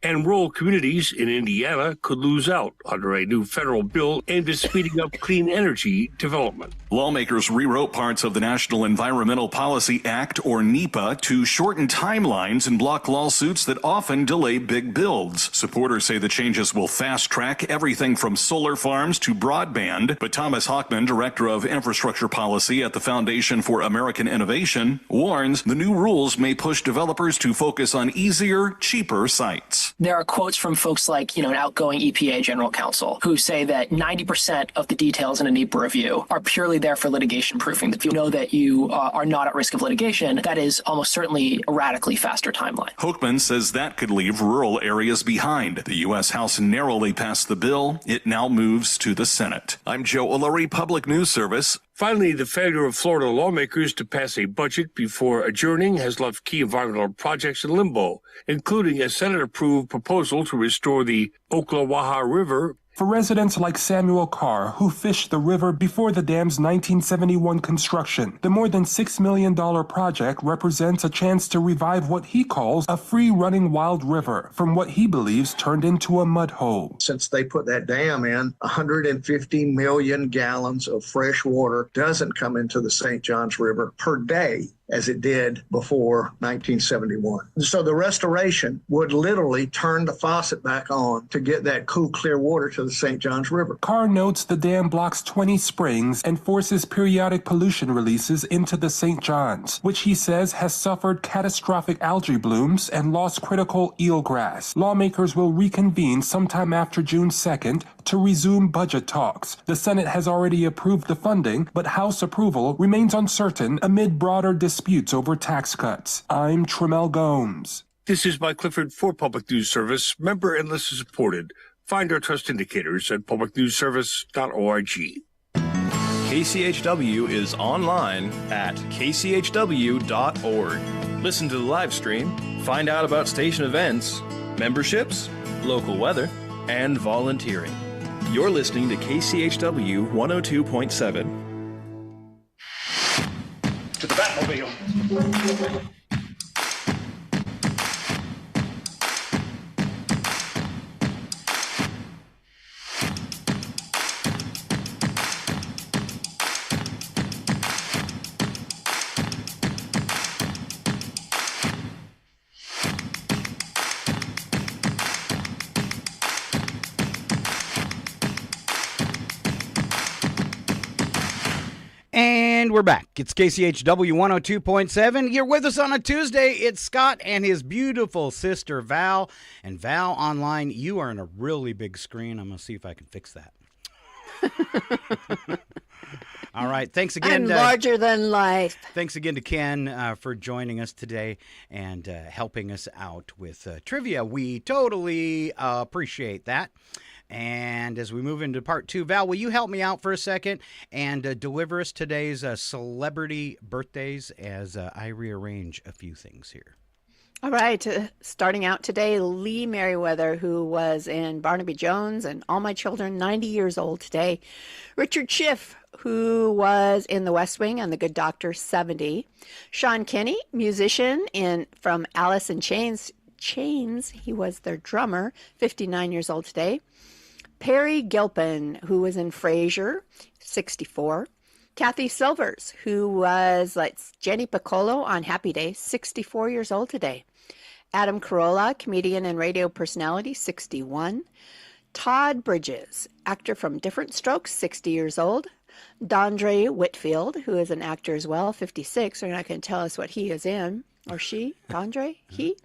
And rural communities in Indiana could lose out under a new federal bill aimed at speeding up clean energy development. Lawmakers rewrote parts of the National Environmental Policy Act, or NEPA, to shorten timelines and block lawsuits that often delay big builds. Supporters say the changes will fast-track everything from solar farms to broadband. But Thomas Hockman, Director of Infrastructure Policy at the Foundation for American Innovation, warns the new rules may push developers to focus on easier, cheaper sites. There are quotes from folks like, an outgoing EPA general counsel who say that 90% of the details in a NEPA review are purely there for litigation proofing. That if you know that you are not at risk of litigation, that is almost certainly a radically faster timeline. Hochman says that could leave rural areas behind. The U.S. House narrowly passed the bill. It now moves to the Senate. I'm Joe O'Leary, Public News Service. Finally, the failure of Florida lawmakers to pass a budget before adjourning has left key environmental projects in limbo, including a Senate-approved proposal to restore the Ocklawaha River. For residents like Samuel Carr, who fished the river before the dam's 1971 construction, the more than $6 million project represents a chance to revive what he calls a free-running wild river from what he believes turned into a mud hole. Since they put that dam in, 150 million gallons of fresh water doesn't come into the St. Johns River per day as it did before 1971. So the restoration would literally turn the faucet back on to get that cool, clear water to the St. Johns River. Carr notes the dam blocks 20 springs and forces periodic pollution releases into the St. Johns, which he says has suffered catastrophic algae blooms and lost critical eelgrass. Lawmakers will reconvene sometime after June 2nd to resume budget talks. The Senate has already approved the funding, but House approval remains uncertain amid broader disputes over tax cuts. I'm Tremel Gomes. This is Mike Clifford for Public News Service, member and listener supported. Find our trust indicators at publicnewsservice.org. KCHW is online at kchw.org. Listen to the live stream, find out about station events, memberships, local weather, and volunteering. You're listening to KCHW 102.7. To the Batmobile. And we're back. It's KCHW 102.7. You're with us on a Tuesday. It's Scott and his beautiful sister, Val. And Val, online, you are in a really big screen. I'm going to see if I can fix that. All right. Thanks again. I'm larger than life. Thanks again to Ken for joining us today and helping us out with trivia. We totally appreciate that. And as we move into part two, Val, will you help me out for a second and deliver us today's celebrity birthdays as I rearrange a few things here? All right. Starting out today, Lee Merriweather, who was in Barnaby Jones and All My Children, 90 years old today. Richard Schiff, who was in The West Wing and The Good Doctor, 70. Sean Kinney, musician from Alice in Chains. He was their drummer, 59 years old today. Perry Gilpin, who was in Frasier, 64. Kathy Silvers, who was like Jenny Piccolo on Happy Days, 64 years old today. Adam Carolla, comedian and radio personality, 61. Todd Bridges, actor from Different Strokes, 60 years old. Dondre Whitfield, who is an actor as well, 56. They're not going to tell us what he is in, or she, Dondre, he.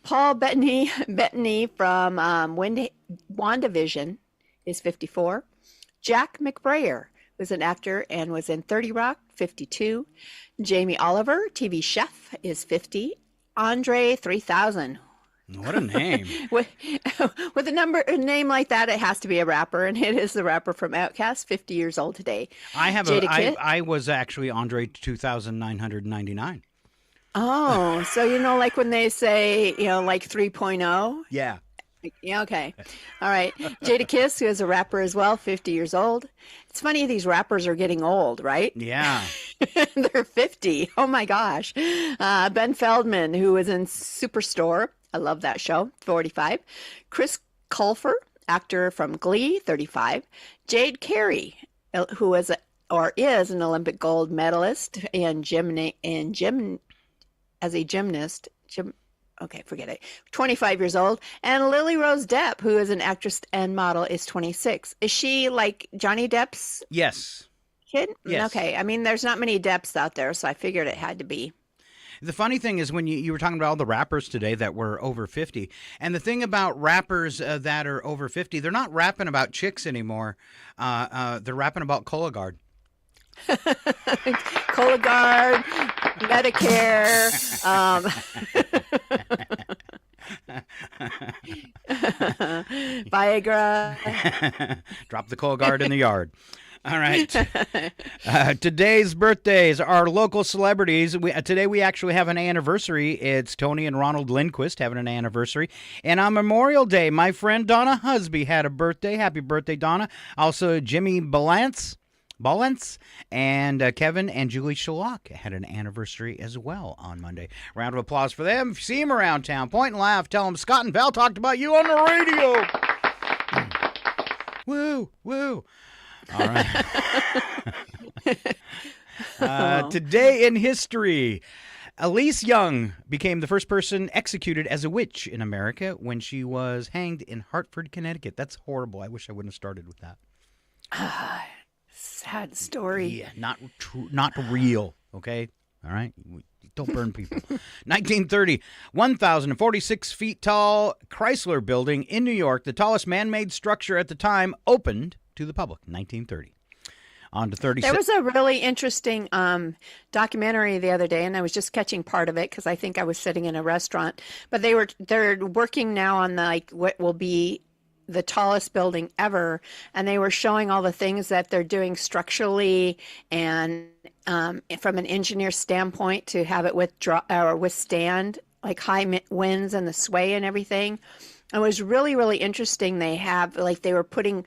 Paul Bettany from WandaVision is 54. Jack McBrayer was an actor and was in 30 Rock, 52. Jamie Oliver, TV chef, is 50. Andre 3000. What a name. with a name like that, it has to be a rapper, and it is the rapper from Outkast, 50 years old today. I was actually Andre 2999. Oh, so like when they say, like 3.0? Yeah. Yeah, okay. All right. Jada Kiss, who is a rapper as well, 50 years old. It's funny, these rappers are getting old, right? Yeah. They're 50. Oh, my gosh. Ben Feldman, who was in Superstore. I love that show, 45. Chris Colfer, actor from Glee, 35. Jade Carey, who is an Olympic gold medalist as a gymnast. Okay, forget it. 25 years old. And Lily Rose Depp, who is an actress and model, is 26. Is she like Johnny Depp's Yes. kid? Yes. Okay. I mean, there's not many Depps out there, so I figured it had to be. The funny thing is when you were talking about all the rappers today that were over 50, and the thing about rappers that are over 50, they're not rapping about chicks anymore. They're rapping about Cologuard. Cologuard, Medicare, Viagra. Drop the Cologuard in the yard. All right. Today's birthdays are local celebrities. Today we actually have an anniversary. It's Tony and Ronald Lindquist having an anniversary. And on Memorial Day, my friend Donna Husby had a birthday. Happy birthday, Donna. Also, Jimmy Balance, and Kevin and Julie Shalak had an anniversary as well on Monday. Round of applause for them. If you see them around town, point and laugh. Tell them Scott and Val talked about you on the radio. Woo, woo. All right. Today in history, Elise Young became the first person executed as a witch in America when she was hanged in Hartford, Connecticut. That's horrible. I wish I wouldn't have started with that. Sad story. Yeah, not real. Okay, all right. Don't burn people. 1930, 1,046 feet tall Chrysler Building in New York, the tallest man-made structure at the time, opened to the public. 1930. On to 36. There was a really interesting documentary the other day, and I was just catching part of it because I think I was sitting in a restaurant. But they're working now on what will be the tallest building ever, and they were showing all the things that they're doing structurally and from an engineer standpoint to have it withstand like high winds and the sway and everything. It was really, really interesting. They were putting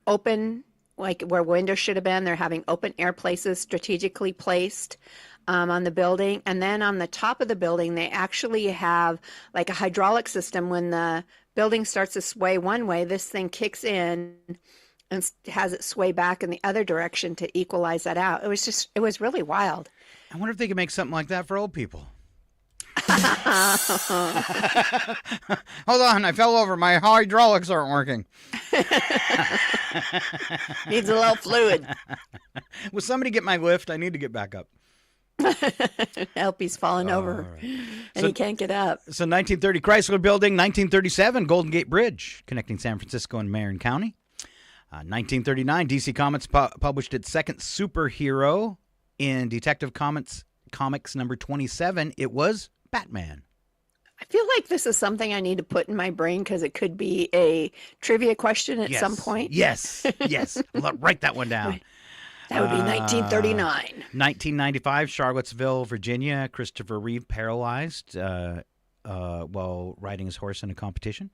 open, where windows should have been, they're having open air places strategically placed on the building. And then on the top of the building, they actually have like a hydraulic system. When the building starts to sway one way, this thing kicks in and has it sway back in the other direction to equalize that out. It was really wild. I wonder if they could make something like that for old people. Hold on, I fell over. My hydraulics aren't working. Needs a little fluid. Will somebody get my lift? I need to get back up. Help, he's falling over. Right. And he can't get up. So 1930 Chrysler Building, 1937 Golden Gate Bridge connecting San Francisco and Marin County. 1939 DC Comics published its second superhero in Detective Comics number 27. It was Batman. I feel like this is something I need to put in my brain because it could be a trivia question at some point. Yes. Write that one down. That would be 1939. 1995, Charlottesville, Virginia. Christopher Reeve paralyzed while riding his horse in a competition.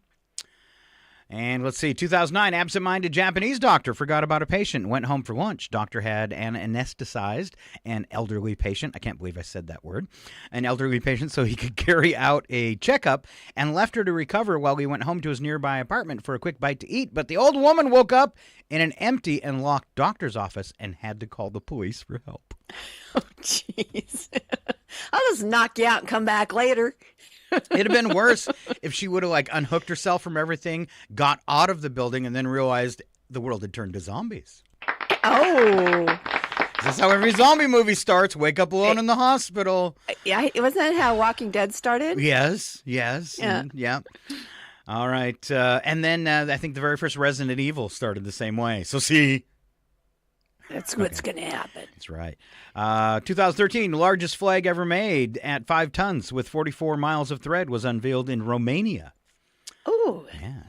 And let's see, 2009, absent-minded Japanese doctor forgot about a patient and went home for lunch. Doctor had anesthetized an elderly patient. I can't believe I said that word. An elderly patient so he could carry out a checkup and left her to recover while he went home to his nearby apartment for a quick bite to eat. But the old woman woke up in an empty and locked doctor's office and had to call the police for help. Oh, jeez. I'll just knock you out and come back later. It'd have been worse if she would have unhooked herself from everything, got out of the building, and then realized the world had turned to zombies. Oh. This is how every zombie movie starts. Wake up alone in the hospital. Yeah, wasn't that how Walking Dead started? Yes. Yeah. All right. And then I think the very first Resident Evil started the same way. So see. That's what's going to happen. That's right. 2013, largest flag ever made at 5 tons with 44 miles of thread was unveiled in Romania. Oh. Yeah.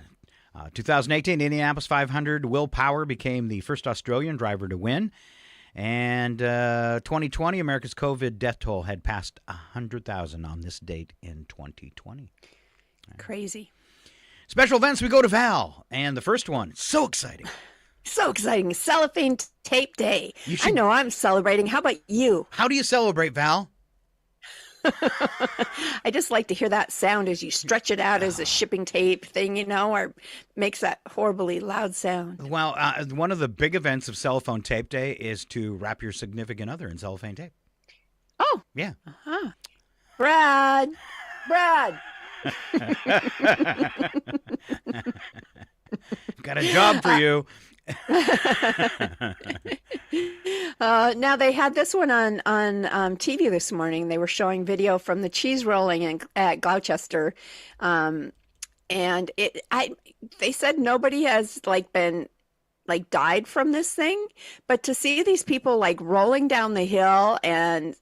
2018, Indianapolis 500, Will Power became the first Australian driver to win. And 2020, America's COVID death toll had passed 100,000 on this date in 2020. Crazy. Special events, we go to Val. And the first one, so exciting. So exciting. Cellophane Tape Day. I know I'm celebrating. How about you? How do you celebrate, Val? I just like to hear that sound as you stretch it out as a shipping tape thing, or makes that horribly loud sound. Well, one of the big events of Cellophane Tape Day is to wrap your significant other in cellophane tape. Oh. Yeah. Uh-huh. Brad. Got a job for you. Now they had this one on TV this morning. They were showing video from the cheese rolling at Gloucester, and they said nobody has been died from this thing, but to see these people rolling down the hill, and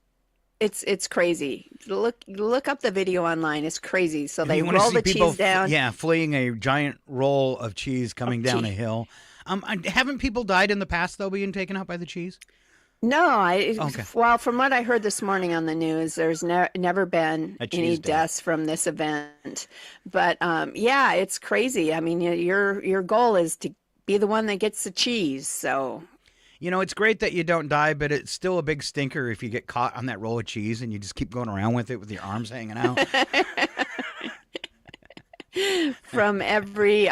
it's crazy. Look up the video online. It's crazy. So they roll the cheese down. Yeah, fleeing a giant roll of cheese coming down a hill. Haven't people died in the past though, being taken out by the cheese? No, Okay. Well, from what I heard this morning on the news, there's never been A cheese any day. deaths from this event. But yeah, it's crazy. I mean, your goal is to be the one that gets the cheese. So, It's great that you don't die, but it's still a big stinker if you get caught on that roll of cheese and you just keep going around with it with your arms hanging out. from every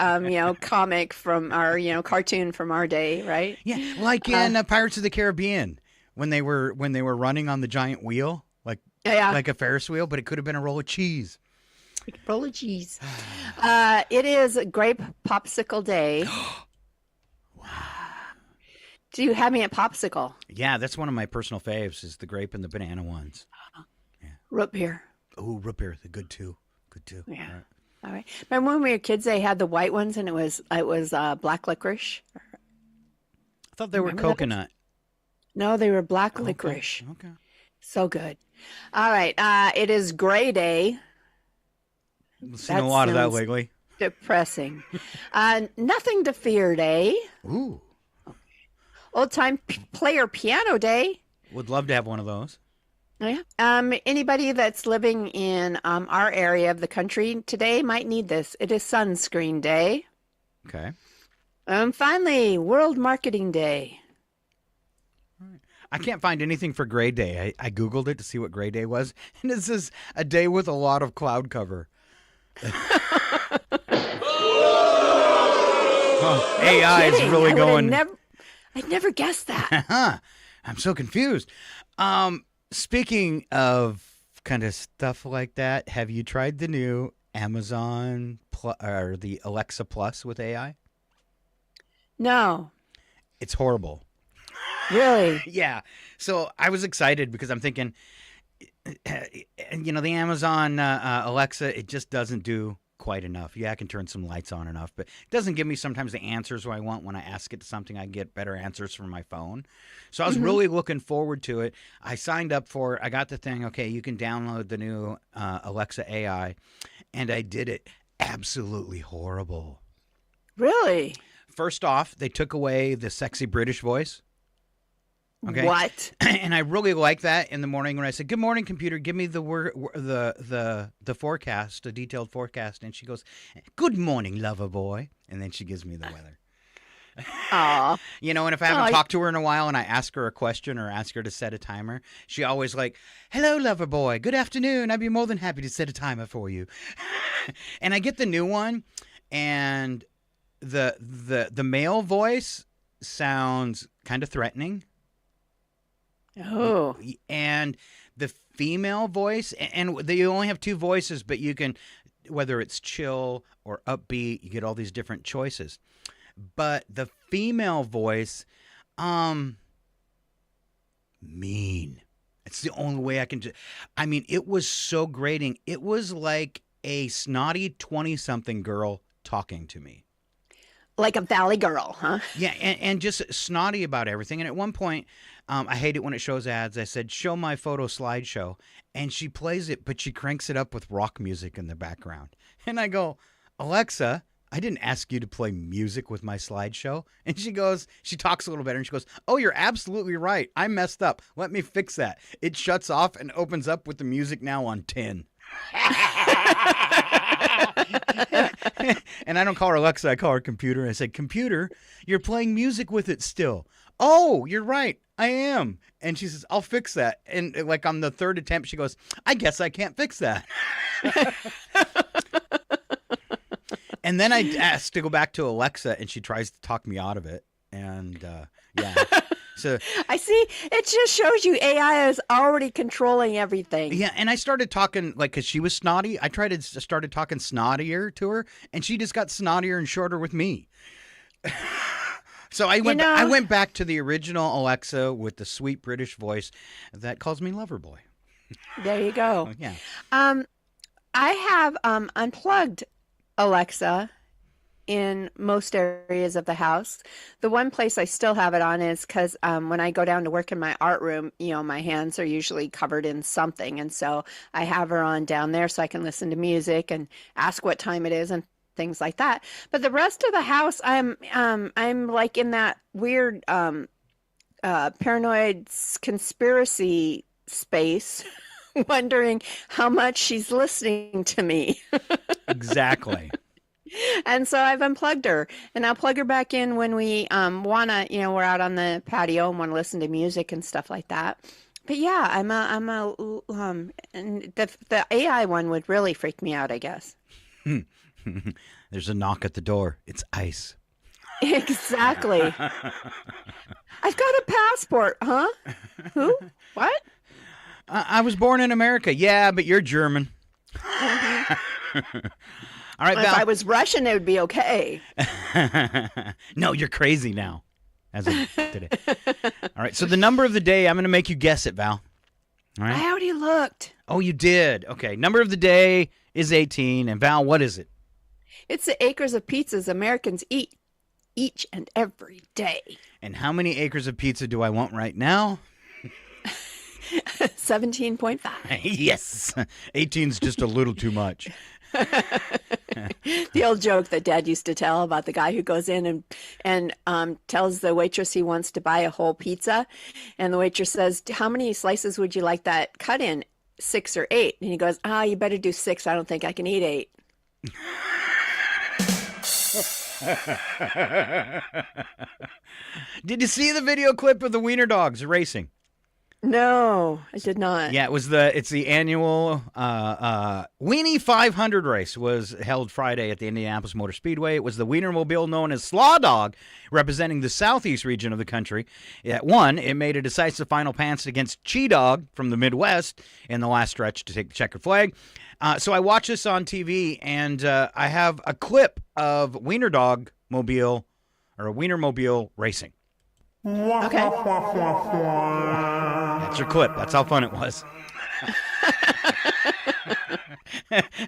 comic from our cartoon from our day, right? Yeah, like in Pirates of the Caribbean when they were running on the giant wheel, like a Ferris wheel, but it could have been a roll of cheese. Roll of cheese. It is Grape Popsicle Day. Do you have me a popsicle? Yeah, that's one of my personal faves is the grape and the banana ones. Root beer. Oh, root beer, they're good too. Good too. Yeah. All right. Remember when we were kids, they had the white ones and it was black licorice? I thought they were Remember that? coconut. No, they were black licorice. Okay. So good. All right. It is Gray Day. I've seen a lot of that sounds lately. Depressing. Nothing to Fear Day. Ooh. Old Time Player Piano Day. Would love to have one of those. Yeah. Anybody that's living in our area of the country today might need this. It is Sunscreen Day. Okay. Finally, World Marketing Day. I can't find anything for Gray Day. I Googled it to see what Gray Day was, and it says a day with a lot of cloud cover. AI is really going. I'd never guessed that. I'm so confused. Speaking of kind of stuff like that, have you tried the new Amazon or the Alexa Plus with AI? No. It's horrible. Really? Yeah. So I was excited because I'm thinking, the Amazon Alexa, it just doesn't do quite enough. Yeah, I can turn some lights on enough, but it doesn't give me sometimes the answers I want. When I ask it something, I get better answers from my phone. So I was really looking forward to it. I signed up for it. I got the thing. Okay, you can download the new Alexa AI, and I did it. Absolutely horrible. Really? First off, they took away the sexy British voice. Okay. What? And I really like that in the morning when I said, "Good morning, computer. Give me the forecast, a detailed forecast." And she goes, "Good morning, lover boy." And then she gives me the weather. Aw. And if I haven't talked to her in a while and I ask her a question or ask her to set a timer, she always "Hello, lover boy. Good afternoon. I'd be more than happy to set a timer for you." And I get the new one, and the male voice sounds kind of threatening. Oh. And the female voice, and they only have two voices, but you can, whether it's chill or upbeat, you get all these different choices. But the female voice, mean. It's the only way I can it was so grating. It was like a snotty 20-something girl talking to me. Like a valley girl, huh? Yeah, and just snotty about everything. And at one point, I hate it when it shows ads. I said, "Show my photo slideshow." And she plays it, but she cranks it up with rock music in the background. And I go, "Alexa, I didn't ask you to play music with my slideshow." And she talks a little better, and she goes, "Oh, you're absolutely right. I messed up. Let me fix that." It shuts off and opens up with the music now on 10. And I don't call her Alexa, I call her computer. I said, "Computer, you're playing music with it still." "Oh, you're right. I am." And she says, "I'll fix that." And on the third attempt, she goes, "I guess I can't fix that." And then I asked to go back to Alexa, and she tries to talk me out of it. And yeah. So I see. It just shows you AI is already controlling everything. Yeah, and I started talking because she was snotty. I started talking snottier to her, and she just got snottier and shorter with me. So I went back to the original Alexa with the sweet British voice that calls me Loverboy. There you go. Yeah. I have unplugged Alexa in most areas of the house. The one place I still have it on is because when I go down to work in my art room, my hands are usually covered in something. And so I have her on down there so I can listen to music and ask what time it is and things like that. But the rest of the house, I'm like in that weird paranoid conspiracy space, wondering how much she's listening to me. Exactly. And so I've unplugged her, and I'll plug her back in when we wanna, we're out on the patio and want to listen to music and stuff like that. But yeah, and the AI one would really freak me out, I guess. There's a knock at the door. It's ICE. Exactly. I've got a passport, huh? Who? What? I was born in America. Yeah, but you're German. All right, Val. If I was Russian, it would be okay. No, you're crazy now. As of today. All right, so the number of the day, I'm going to make you guess it, Val. All right. I already looked. Oh, you did? Okay, number of the day is 18. And Val, what is it? It's the acres of pizzas Americans eat each and every day. And how many acres of pizza do I want right now? 17.5. Yes. 18's just a little too much. The old joke that Dad used to tell about the guy who goes in and tells the waitress he wants to buy a whole pizza, and the waitress says, "How many slices would you like that cut in? 6 or 8?" And he goes, "You better do 6. I don't think I can eat 8." Did you see the video clip of the wiener dogs racing? No, I did not. Yeah, it's the annual Weenie 500 race was held Friday at the Indianapolis Motor Speedway. It was the Wienermobile known as Slaw Dog, representing the southeast region of the country. It won. It made a decisive final pass against Chi Dog from the Midwest in the last stretch to take the checkered flag. So I watched this on TV, and I have a clip of Wiener Dog Mobile or a Wienermobile racing. Okay. That's your clip. That's how fun it was.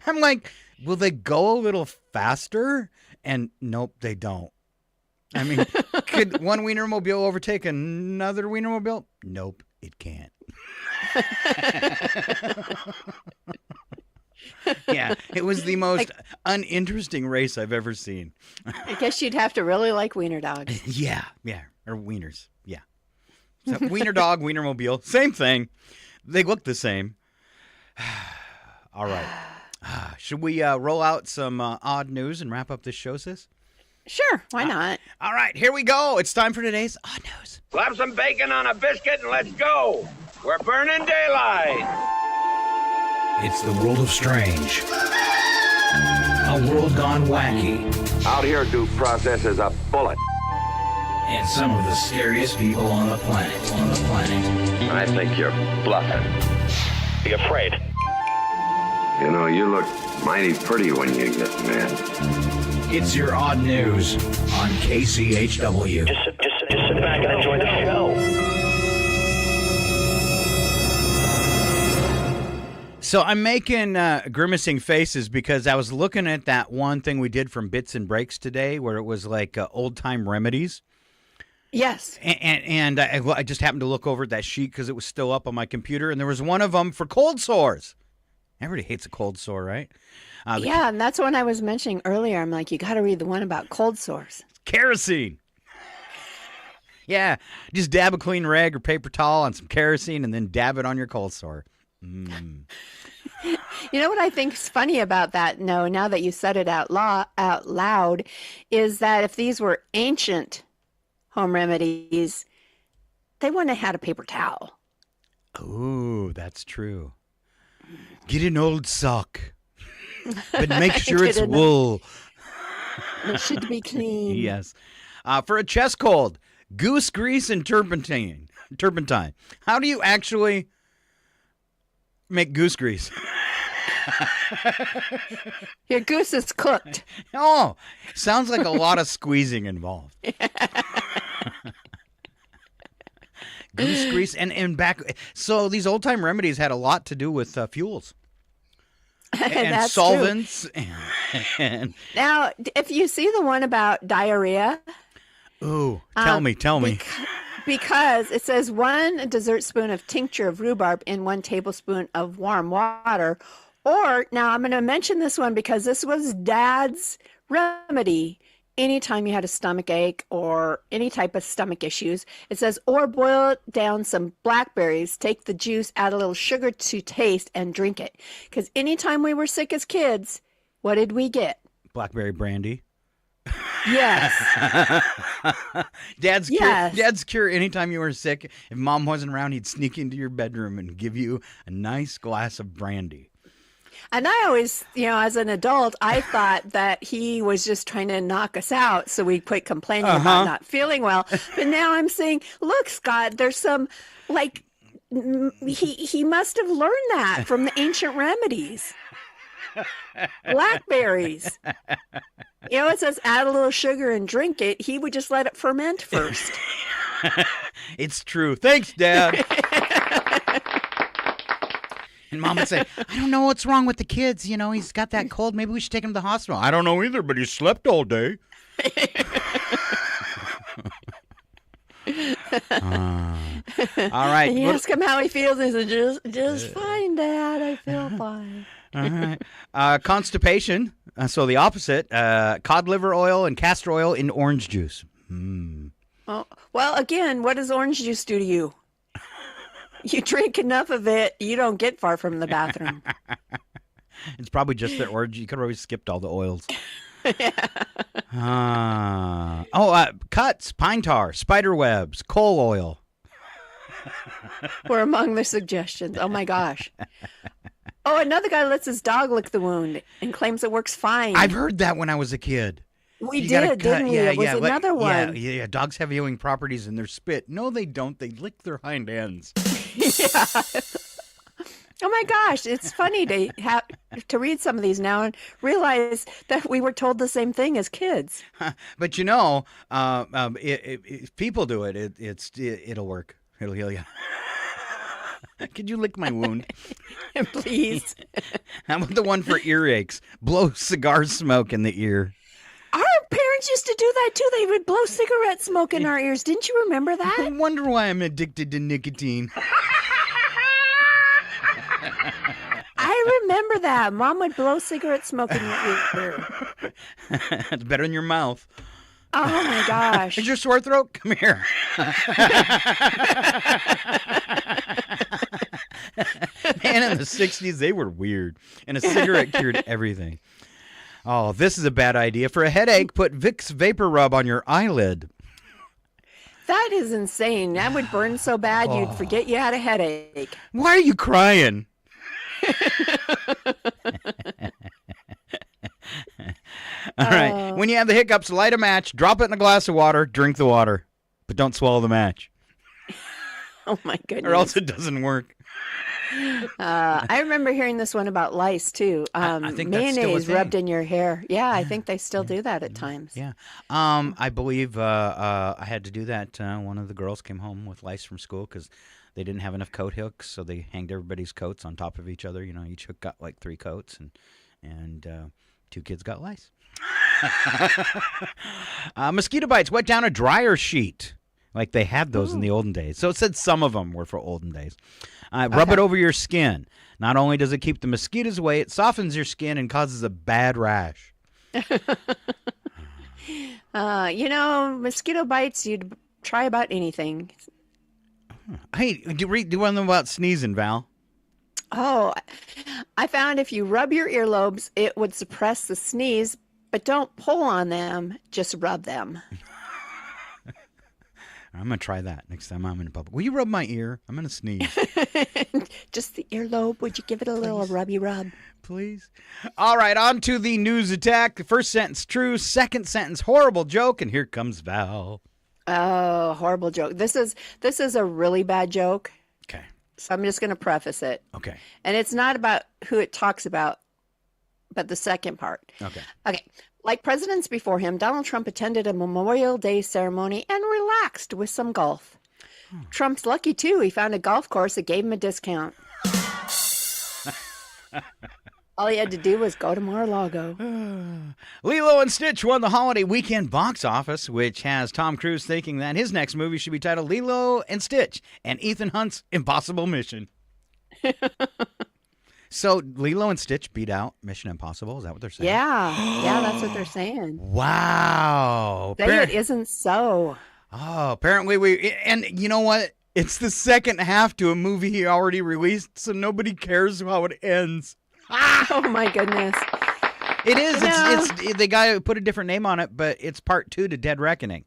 I'm like, will they go a little faster? And nope, they don't. I mean, could one Wienermobile overtake another Wienermobile? Nope, it can't. Yeah, it was the most uninteresting race I've ever seen. I guess you'd have to really like wiener dogs. Yeah, or wieners, yeah. So wiener dog, Wienermobile, same thing. They look the same. All right. Should we roll out some odd news and wrap up this show, sis? Sure, why not? All right, here we go. It's time for today's odd news. Slap some bacon on a biscuit and let's go. We're burning daylight. It's the world of strange. A world gone wacky. Out here, due process is a bullet. And some of the scariest people on the planet. I think you're bluffing. Be afraid. You know, you look mighty pretty when you get mad. It's your odd news on KCHW. Just sit back and enjoy the show. So I'm making grimacing faces because I was looking at that one thing we did from Bits and Breaks today where it was like old-time remedies. Yes. And I just happened to look over at that sheet because it was still up on my computer, and there was one of them for cold sores. Everybody hates a cold sore, right? Yeah, and that's one I was mentioning earlier. I'm like, you got to read the one about cold sores. Kerosene. Yeah, just dab a clean rag or paper towel on some kerosene and then dab it on your cold sore. You know what I think's funny about that? No, now that you said it out loud, is that if these were ancient home remedies, they wouldn't have had a paper towel. Oh, that's true. Get an old sock, but make sure it's wool. It should be clean. Yes. For a chest cold, goose grease and turpentine. How do you actually make goose grease? Your goose is cooked. Oh, sounds like a lot of squeezing involved. Goose grease and back. So these old time remedies had a lot to do with fuels and That's solvents. And Now, if you see the one about diarrhea, ooh, tell me. because it says 1 dessert spoon of tincture of rhubarb in 1 tablespoon of warm water. Or, now I'm going to mention this one because this was Dad's remedy anytime you had a stomach ache or any type of stomach issues. It says, or boil down some blackberries, take the juice, add a little sugar to taste, and drink it. Because anytime we were sick as kids, what did we get? Blackberry brandy. Yes. Dad's cure anytime you were sick. If Mom wasn't around, he'd sneak into your bedroom and give you a nice glass of brandy. And I always, as an adult, I thought that he was just trying to knock us out so we'd quit complaining about not feeling well. But now I'm saying, look, Scott, there's some, he must have learned that from the ancient remedies. Blackberries. It says add a little sugar and drink it. He would just let it ferment first. It's true. Thanks, Dad. And Mom would say, I don't know what's wrong with the kids. He's got that cold. Maybe we should take him to the hospital. I don't know either, but he slept all day. All right. And you ask him how he feels, and he says, just fine, Dad. I feel fine. All right. Constipation. So the opposite. Cod liver oil and castor oil in orange juice. Oh, well, again, what does orange juice do to you? You drink enough of it, you don't get far from the bathroom. It's probably just the orange. You could have always skipped all the oils. Cuts, pine tar, spider webs, coal oil. Were among the suggestions. Oh, my gosh. Oh, another guy lets his dog lick the wound and claims it works fine. I've heard that when I was a kid. We did, didn't we? It was another one. Yeah. Dogs have healing properties in their spit. No, they don't. They lick their hind ends. Yeah. Oh my gosh, it's funny to read some of these now and realize that we were told the same thing as kids. But if people do it, it'll work. It'll heal you. Could you lick my wound? Please. How about the one for earaches? Blow cigar smoke in the ear. Our parents used to do that too. They would blow cigarette smoke in our ears. Didn't you remember that? I wonder why I'm addicted to nicotine. I remember that. Mom would blow cigarette smoke in your ear. It's better in your mouth. Oh my gosh. Is your sore throat? Come here. Man, in the 60s, they were weird. And a cigarette cured everything. Oh, this is a bad idea. For a headache, put Vicks Vapor Rub on your eyelid. That is insane. That would burn so bad you'd forget you had a headache. Why are you crying? All right. When you have the hiccups, light a match, drop it in a glass of water, drink the water. But don't swallow the match. Oh, my goodness. Or else it doesn't work. I remember hearing this one about lice, too. I think that's still a mayonnaise thing. rubbed in your hair. Yeah, I think they still do that at times. Yeah. I believe I had to do that. One of the girls came home with lice from school because they didn't have enough coat hooks, so they hanged everybody's coats on top of each other. Each hook got like 3 coats, and 2 kids got lice. Mosquito bites. Wet down a dryer sheet. Like they had those in the olden days. So it said some of them were for olden days. Rub it over your skin. Not only does it keep the mosquitoes away, it softens your skin and causes a bad rash. Mosquito bites, you'd try about anything. Hey, do one of them about sneezing, Val? Oh, I found if you rub your earlobes, it would suppress the sneeze, but don't pull on them, just rub them. I'm going to try that next time I'm in public. Will you rub my ear? I'm going to sneeze. Just the earlobe. Would you give it a little rubby rub? Please. All right, on to the news attack. The first sentence true, second sentence horrible joke, and here comes Val. Oh, horrible joke. This is a really bad joke. Okay. So I'm just going to preface it. Okay. And it's not about who it talks about, but the second part. Okay. Okay. Like presidents before him, Donald Trump attended a Memorial Day ceremony and relaxed with some golf. Trump's lucky, too. He found a golf course that gave him a discount. All he had to do was go to Mar-a-Lago. Lilo and Stitch won the holiday weekend box office, which has Tom Cruise thinking that his next movie should be titled Lilo and Stitch and Ethan Hunt's Impossible Mission. So Lilo and Stitch beat out Mission Impossible? Is that what they're saying? Yeah. Yeah, that's what they're saying. Wow. Say it isn't so. Oh, apparently and you know what? It's the second half to a movie he already released, so nobody cares how it ends. Oh my goodness. It is. It's the guy put a different name on it, but it's part 2 to Dead Reckoning.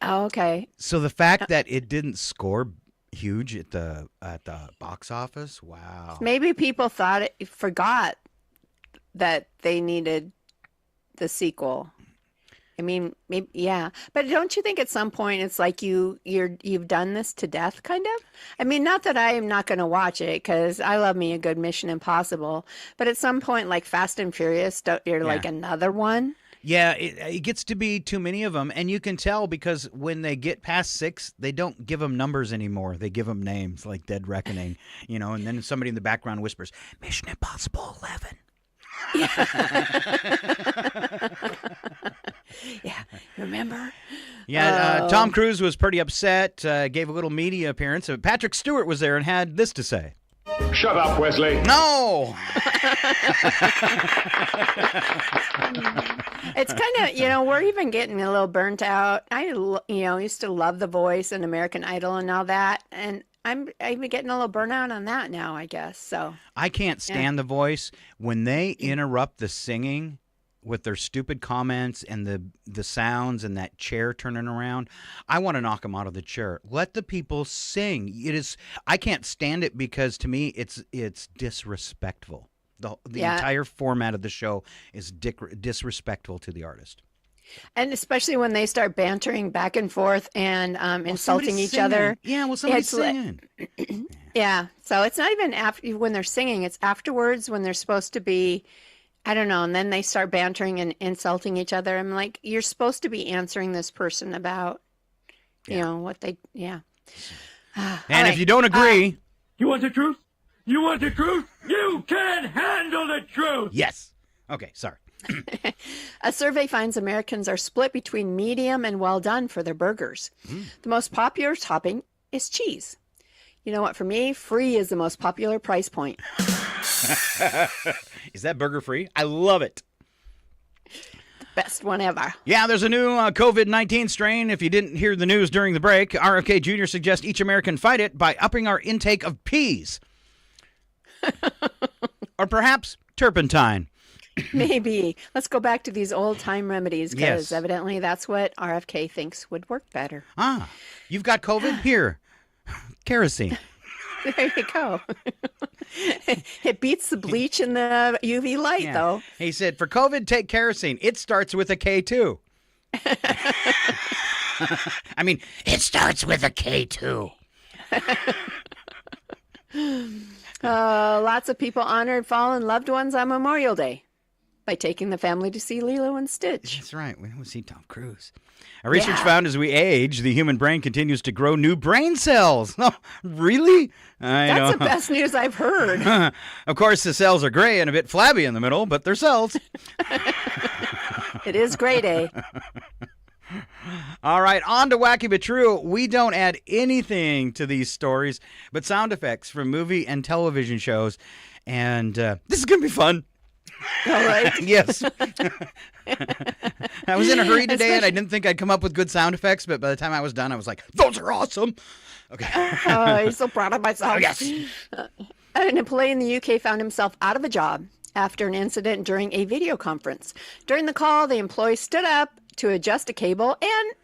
Oh, okay. So the fact that it didn't score huge at the box office, wow. Maybe people forgot that they needed the sequel. I mean, maybe, yeah. But don't you think at some point it's like you've done this to death, kind of? I mean, not that I am not going to watch it because I love me a good Mission Impossible. But at some point, like Fast and Furious, you're like another one. Yeah, it gets to be too many of them. And you can tell because when they get past 6, they don't give them numbers anymore. They give them names like Dead Reckoning, and then somebody in the background whispers, Mission Impossible 11. Yeah, remember? Yeah, Tom Cruise was pretty upset, gave a little media appearance. Patrick Stewart was there and had this to say. Shut up, Wesley. No! It's kind of, we're even getting a little burnt out. I used to love The Voice and American Idol and all that, and I'm getting a little burnout on that now, I guess. So I can't stand The Voice when they interrupt the singing with their stupid comments and the sounds and that chair turning around. I want to knock them out of the chair. Let the people sing. I can't stand it because to me it's disrespectful. The entire format of the show is disrespectful to the artist. And especially when they start bantering back and forth and insulting each other. Yeah, well, somebody's singing. Yeah, so it's not even after when they're singing. It's afterwards when they're supposed to be, I don't know, and then they start bantering and insulting each other. I'm like, you're supposed to be answering this person about, what they, And if you don't agree. You want the truth? You want the truth? You can handle the truth! Yes. Okay, sorry. A survey finds Americans are split between medium and well done for their burgers. The most popular topping is cheese. You know what? For me, free is the most popular price point. Is that burger free? I love it. The best one ever. Yeah, there's a new COVID-19 strain. If you didn't hear the news during the break, RFK Jr. suggests each American fight it by upping our intake of peas. Or perhaps turpentine. Maybe. Let's go back to these old-time remedies because evidently that's what RFK thinks would work better. You've got COVID? Here. Kerosene. There you go. It beats the bleach and the UV light, though. He said, for COVID, take kerosene. It starts with a K, too. I mean, it starts with a K, too. Lots of people honored fallen loved ones on Memorial Day by taking the family to see Lilo and Stitch. That's right. We don't see Tom Cruise. Our research found as we age, the human brain continues to grow new brain cells. Oh, really? That's the best news I've heard. Of course, the cells are gray and a bit flabby in the middle, but they're cells. It is Gray Day. All right, on to Wacky But True. We don't add anything to these stories but sound effects from movie and television shows. And this is going to be fun. All right. Yes. I was in a hurry today and I didn't think I'd come up with good sound effects, but by the time I was done, I was like, those are awesome. Okay. I'm so proud of myself. Oh, yes. An employee in the UK found himself out of a job after an incident during a video conference. During the call, the employee stood up to adjust a cable and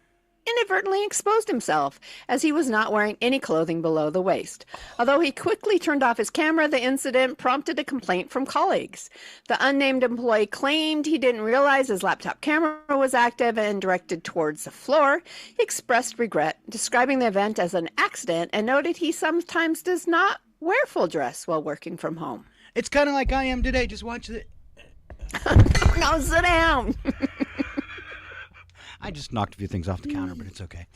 inadvertently exposed himself, as he was not wearing any clothing below the waist. Although he quickly turned off his camera, the incident prompted a complaint from colleagues. The unnamed employee claimed he didn't realize his laptop camera was active and directed towards the floor. He expressed regret, describing the event as an accident, and noted he sometimes does not wear full dress while working from home. It's kind of like I am today. Just watch it. No, sit down. I just knocked a few things off the counter, but it's okay.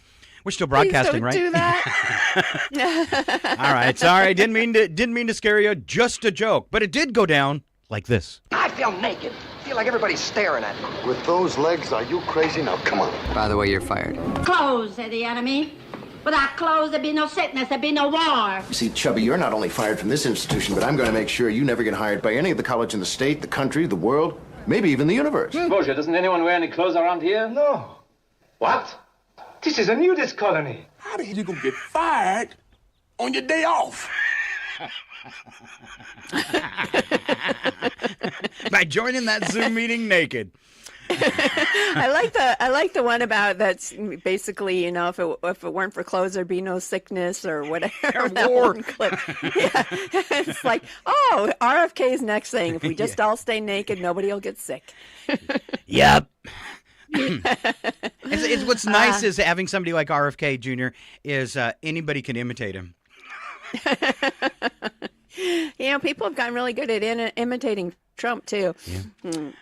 We're still broadcasting, right? Please don't do that. All right, sorry. Didn't mean to scare you. Just a joke, but it did go down like this. I feel naked. I feel like everybody's staring at me. With those legs, are you crazy? Now, come on. By the way, you're fired. Clothes, said the enemy. Without clothes, there'd be no sickness, there'd be no war. You see, Chubby, you're not only fired from this institution, but I'm going to make sure you never get hired by any of the college in the state, the country, the world, maybe even the universe. Bullshit, doesn't anyone wear any clothes around here? No. What? This is a nudist colony. How the hell you gonna get fired on your day off? By joining that Zoom meeting naked. I like the one about that's basically, you know, if it weren't for clothes, there'd be no sickness or whatever. That war. one clip. Yeah. It's like, oh, RFK's next thing. If we just all stay naked, nobody will get sick. Yep. It's what's nice is having somebody like RFK Jr. is anybody can imitate him. You know, people have gotten really good at imitating Trump, too. Yeah.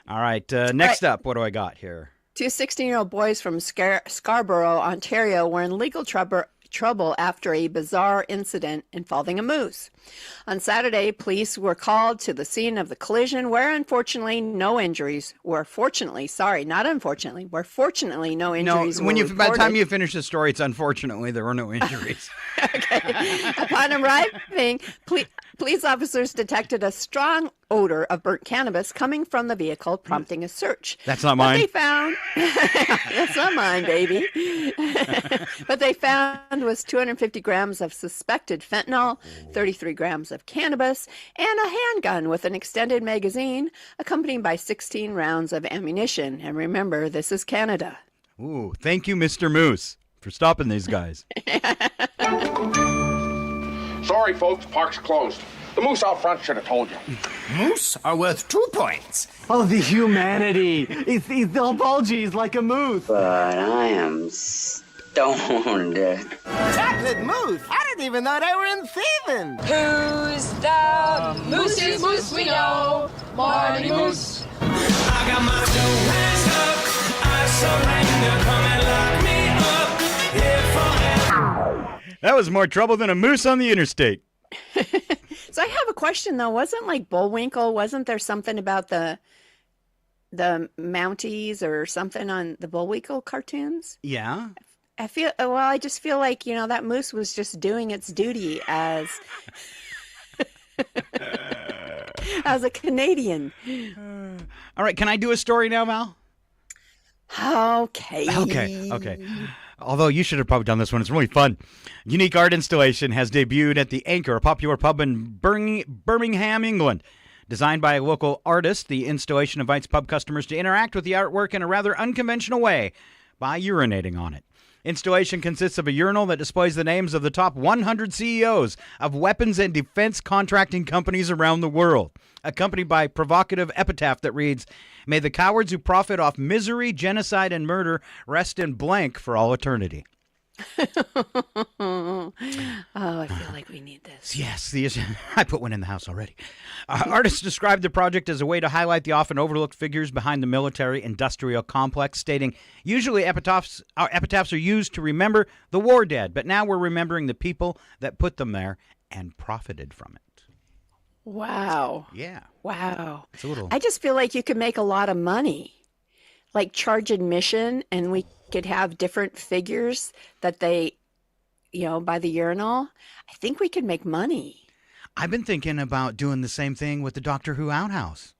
All right. Next up, what do I got here? Two 16-year-old boys from Scarborough, Ontario, were in legal trouble after a bizarre incident involving a moose. On Saturday, police were called to the scene of the collision where unfortunately no injuries were fortunately no injuries were reported. By the time you finish the story, it's unfortunately there were no injuries. Okay. Upon arriving, police officers detected a strong odor of burnt cannabis coming from the vehicle, prompting a search. That's not mine. What they found, that's not mine, baby. What they found was 250 grams of suspected fentanyl, 33 grams of cannabis, and a handgun with an extended magazine, accompanied by 16 rounds of ammunition. And remember, this is Canada. Ooh, thank you, Mr. Moose, for stopping these guys. Sorry, folks, park's closed. The moose out front should have told you. Moose are worth 2 points. Oh, the humanity. He's all bulgy. He's like a moose. But I am stoned. Chocolate moose. I didn't even know they were in season. Who's the moosey moose we know? Morning moose. I got my 2 hands up. I surrender. Come and lock me up here forever. That was more trouble than a moose on the interstate. So I have a question though. Wasn't like Bullwinkle? Wasn't there something about the Mounties or something on the Bullwinkle cartoons? Yeah. I just feel like, you know, that moose was just doing its duty as as a Canadian. All right, can I do a story now, Val? Okay. Although you should have probably done this one. It's really fun. Unique art installation has debuted at the Anchor, a popular pub in Birmingham, England. Designed by a local artist, the installation invites pub customers to interact with the artwork in a rather unconventional way by urinating on it. Installation consists of a urinal that displays the names of the top 100 CEOs of weapons and defense contracting companies around the world, accompanied by a provocative epitaph that reads, "May the cowards who profit off misery, genocide, and murder rest in blank for all eternity." Oh, I feel like we need this. Yes, I put one in the house already. Artists described the project as a way to highlight the often overlooked figures behind the military-industrial complex, stating, usually epitaphs are used to remember the war dead, but now we're remembering the people that put them there and profited from it. Wow. Yeah. Wow. It's a little... I just feel like you could make a lot of money. Like charge admission, and we could have different figures that they, you know, by the urinal. I think we could make money. I've been thinking about doing the same thing with the Doctor Who outhouse.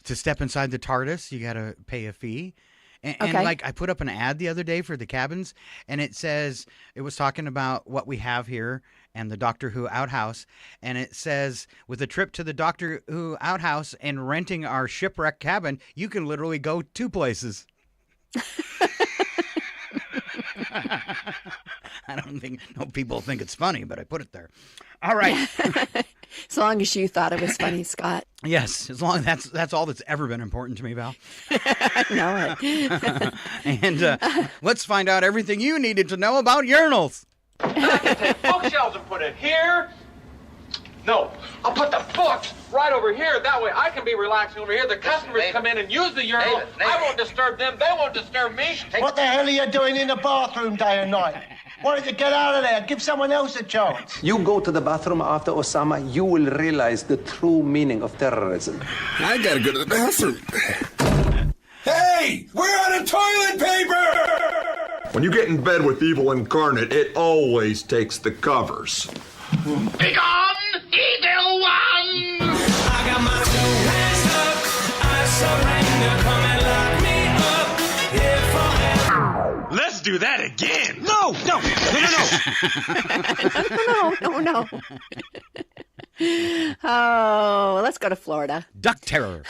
To step inside the TARDIS, you got to pay a fee. And like I put up an ad the other day for the cabins, and it was talking about what we have here and the Doctor Who outhouse. And it says, with a trip to the Doctor Who outhouse and renting our shipwreck cabin, you can literally go 2 places. I don't think people think it's funny, but I put it there. All right. As long as you thought it was funny, Scott. Yes, as long as that's all that's ever been important to me, Val. I know it. And let's find out everything you needed to know about urinals. I can take bookshelves and put it here. No, I'll put the books right over here. That way I can be relaxing over here. The customers come in and use the urinal. I won't disturb them. They won't disturb me. What the hell are you doing in the bathroom day and night? Why don't you get out of there? Give someone else a chance. You go to the bathroom after Osama, you will realize the true meaning of terrorism. I gotta go to the bathroom. Hey, we're out of toilet paper! When you get in bed with evil incarnate, it always takes the covers. Begone, evil one! I got my two hands up. I surrender. Come and lock me up here forever. Let's do that again. No. No. Oh, let's go to Florida. Duck terror.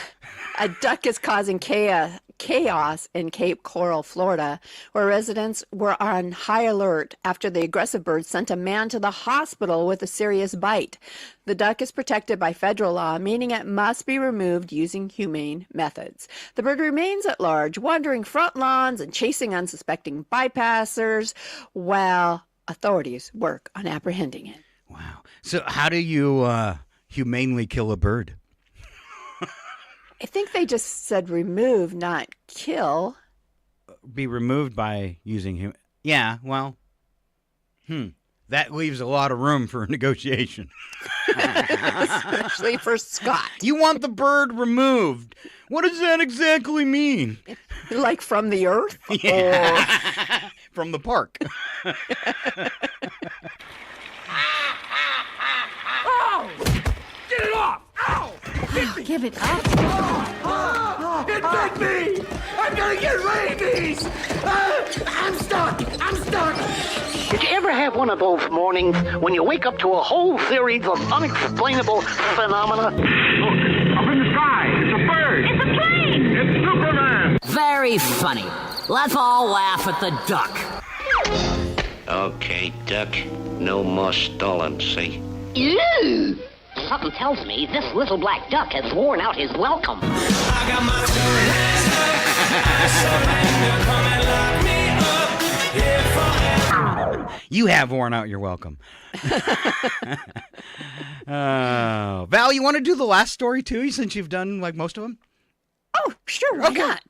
A duck is causing chaos in Cape Coral, Florida, where residents were on high alert after the aggressive bird sent a man to the hospital with a serious bite. The duck is protected by federal law, meaning it must be removed using humane methods. The bird remains at large, wandering front lawns and chasing unsuspecting bypassers while authorities work on apprehending it. Wow. So how do you humanely kill a bird? I think they just said remove, not kill. Be removed by using Yeah, well, that leaves a lot of room for negotiation. Especially for Scott. You want the bird removed. What does that exactly mean? Like from the earth? Yeah. Or... from the park. Oh! Get it off! Ow! Give it up. It bit me! I'm gonna get rabies! I'm stuck! Did you ever have one of those mornings when you wake up to a whole series of unexplainable phenomena? Look, up in the sky! It's a bird! It's a plane! It's Superman! Very funny. Let's all laugh at the duck. Okay, Duck. No more stalling, see? Ew! Something tells me this little black duck has worn out his welcome. I got my two hands up. I surrender. Come and lock me up here forever. You have worn out your welcome. Val, you want to do the last story too, since you've done like most of them? Oh, sure. Why not?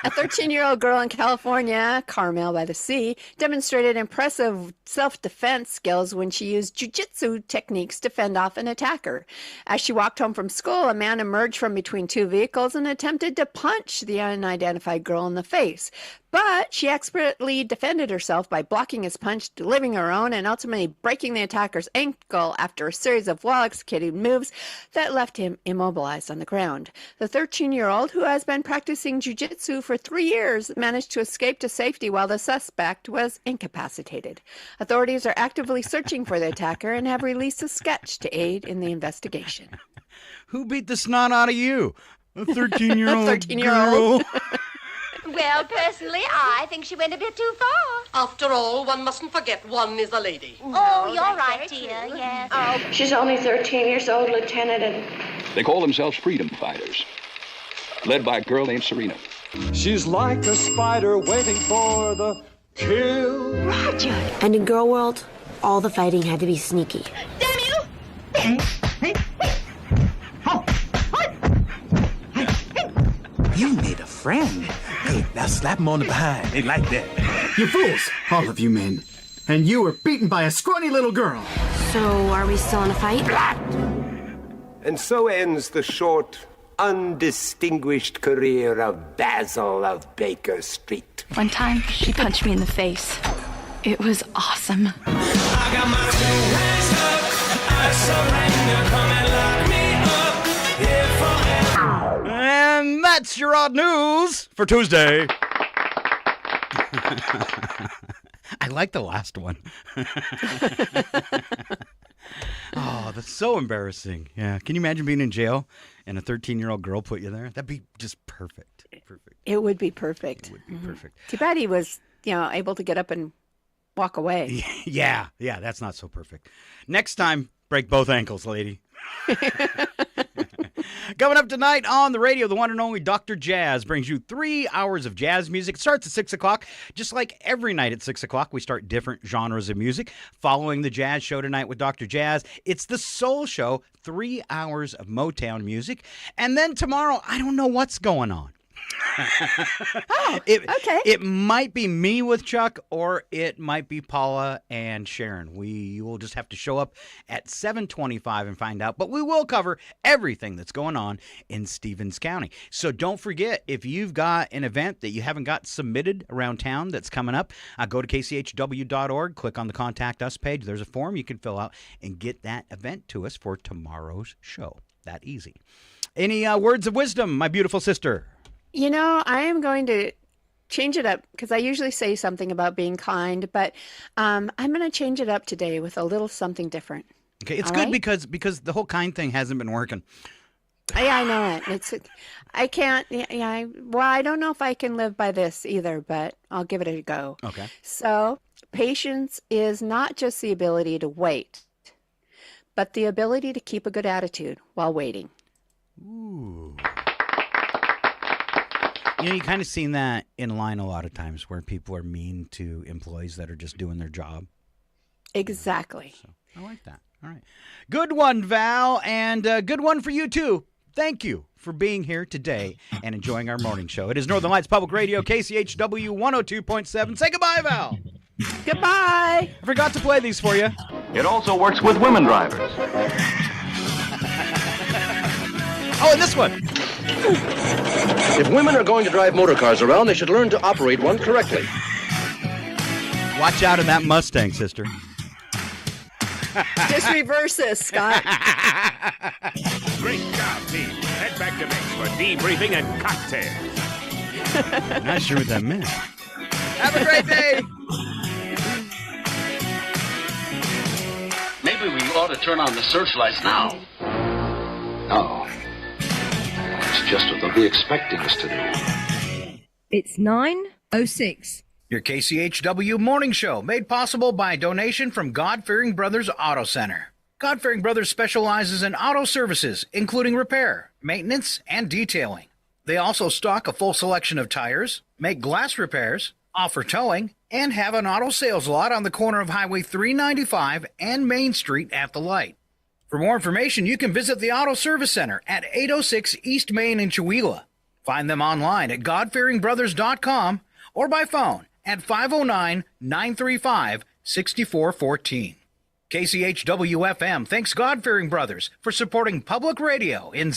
A 13-year-old girl in California, Carmel by the Sea, demonstrated impressive self-defense skills when she used jiu-jitsu techniques to fend off an attacker. As she walked home from school, a man emerged from between two vehicles and attempted to punch the unidentified girl in the face. But she expertly defended herself by blocking his punch, delivering her own, and ultimately breaking the attacker's ankle after a series of well-executed moves that left him immobilized on the ground. The 13-year-old, who has been practicing jiu-jitsu for 3 years, managed to escape to safety while the suspect was incapacitated. Authorities are actively searching for the attacker and have released a sketch to aid in the investigation. Who beat the snot out of you? A 13-year-old girl? Well, personally, I think she went a bit too far. After all, one mustn't forget one is a lady. Oh, you're right, dear, yes. Oh, she's only 13 years old, Lieutenant, and... They call themselves freedom fighters, led by a girl named Serena. She's like a spider waiting for the kill. Roger. And in girl world, all the fighting had to be sneaky. Damn you! You made a friend. Good, now slap him on the behind. They like that. You fools, all of you men. And you were beaten by a scrawny little girl. So, are we still in a fight? And so ends the short, undistinguished career of Basil of Baker Street. One time, she punched me in the face. It was awesome. I got my two hands up. I surrender. Come and lock me up here forever. And that's your odd news for Tuesday. I like the last one. Oh, that's so embarrassing. Yeah. Can you imagine being in jail and a 13-year-old girl put you there? That'd be just perfect. Perfect. It would be perfect. It would be perfect. Too bad he was able to get up and walk away. Yeah, that's not so perfect. Next time, break both ankles, lady. Coming up tonight on the radio, the one and only Dr. Jazz brings you 3 hours of jazz music. It starts at 6 o'clock. Just like every night at 6 o'clock, we start different genres of music. Following the jazz show tonight with Dr. Jazz, it's the Soul Show, 3 hours of Motown music. And then tomorrow, I don't know what's going on. Okay. It might be me with Chuck, or it might be Paula and Sharon. We will just have to show up at 7:25 and find out. But we will cover everything that's going on in Stevens County. So don't forget, if you've got an event that you haven't got submitted around town that's coming up, go to kchw.org, click on the Contact Us page. There's a form you can fill out and get that event to us for tomorrow's show. That easy. Any words of wisdom, my beautiful sister? I am going to change it up because I usually say something about being kind, but I'm going to change it up today with a little something different. Okay, it's All good right? because the whole kind thing hasn't been working. Yeah, I know it. I can't. Well, I don't know if I can live by this either, but I'll give it a go. Okay. So, patience is not just the ability to wait, but the ability to keep a good attitude while waiting. Ooh. You kind of seen that in line a lot of times where people are mean to employees that are just doing their job. Exactly. So I like that. All right. Good one, Val, and good one for you, too. Thank you for being here today and enjoying our morning show. It is Northern Lights Public Radio, KCHW 102.7. Say goodbye, Val. Goodbye. I forgot to play these for you. It also works with women drivers. Oh, and this one. If women are going to drive motor cars around, they should learn to operate one correctly. Watch out in that Mustang, sister. Just reverse this, Scott. Great job, team. Head back to Mix for debriefing and cocktails. Not sure what that meant. Have a great day. Maybe we ought to turn on the searchlights now. No. It's just what they'll be expecting us to do. It's 9:06. Your KCHW Morning Show, made possible by a donation from God-Fearing Brothers Auto Center. God-Fearing Brothers specializes in auto services, including repair, maintenance, and detailing. They also stock a full selection of tires, make glass repairs, offer towing, and have an auto sales lot on the corner of Highway 395 and Main Street at the light. For more information, you can visit the Auto Service Center at 806 East Main in Chewelah. Find them online at godfearingbrothers.com or by phone at 509-935-6414. KCHW-FM thanks God-Fearing Brothers for supporting public radio in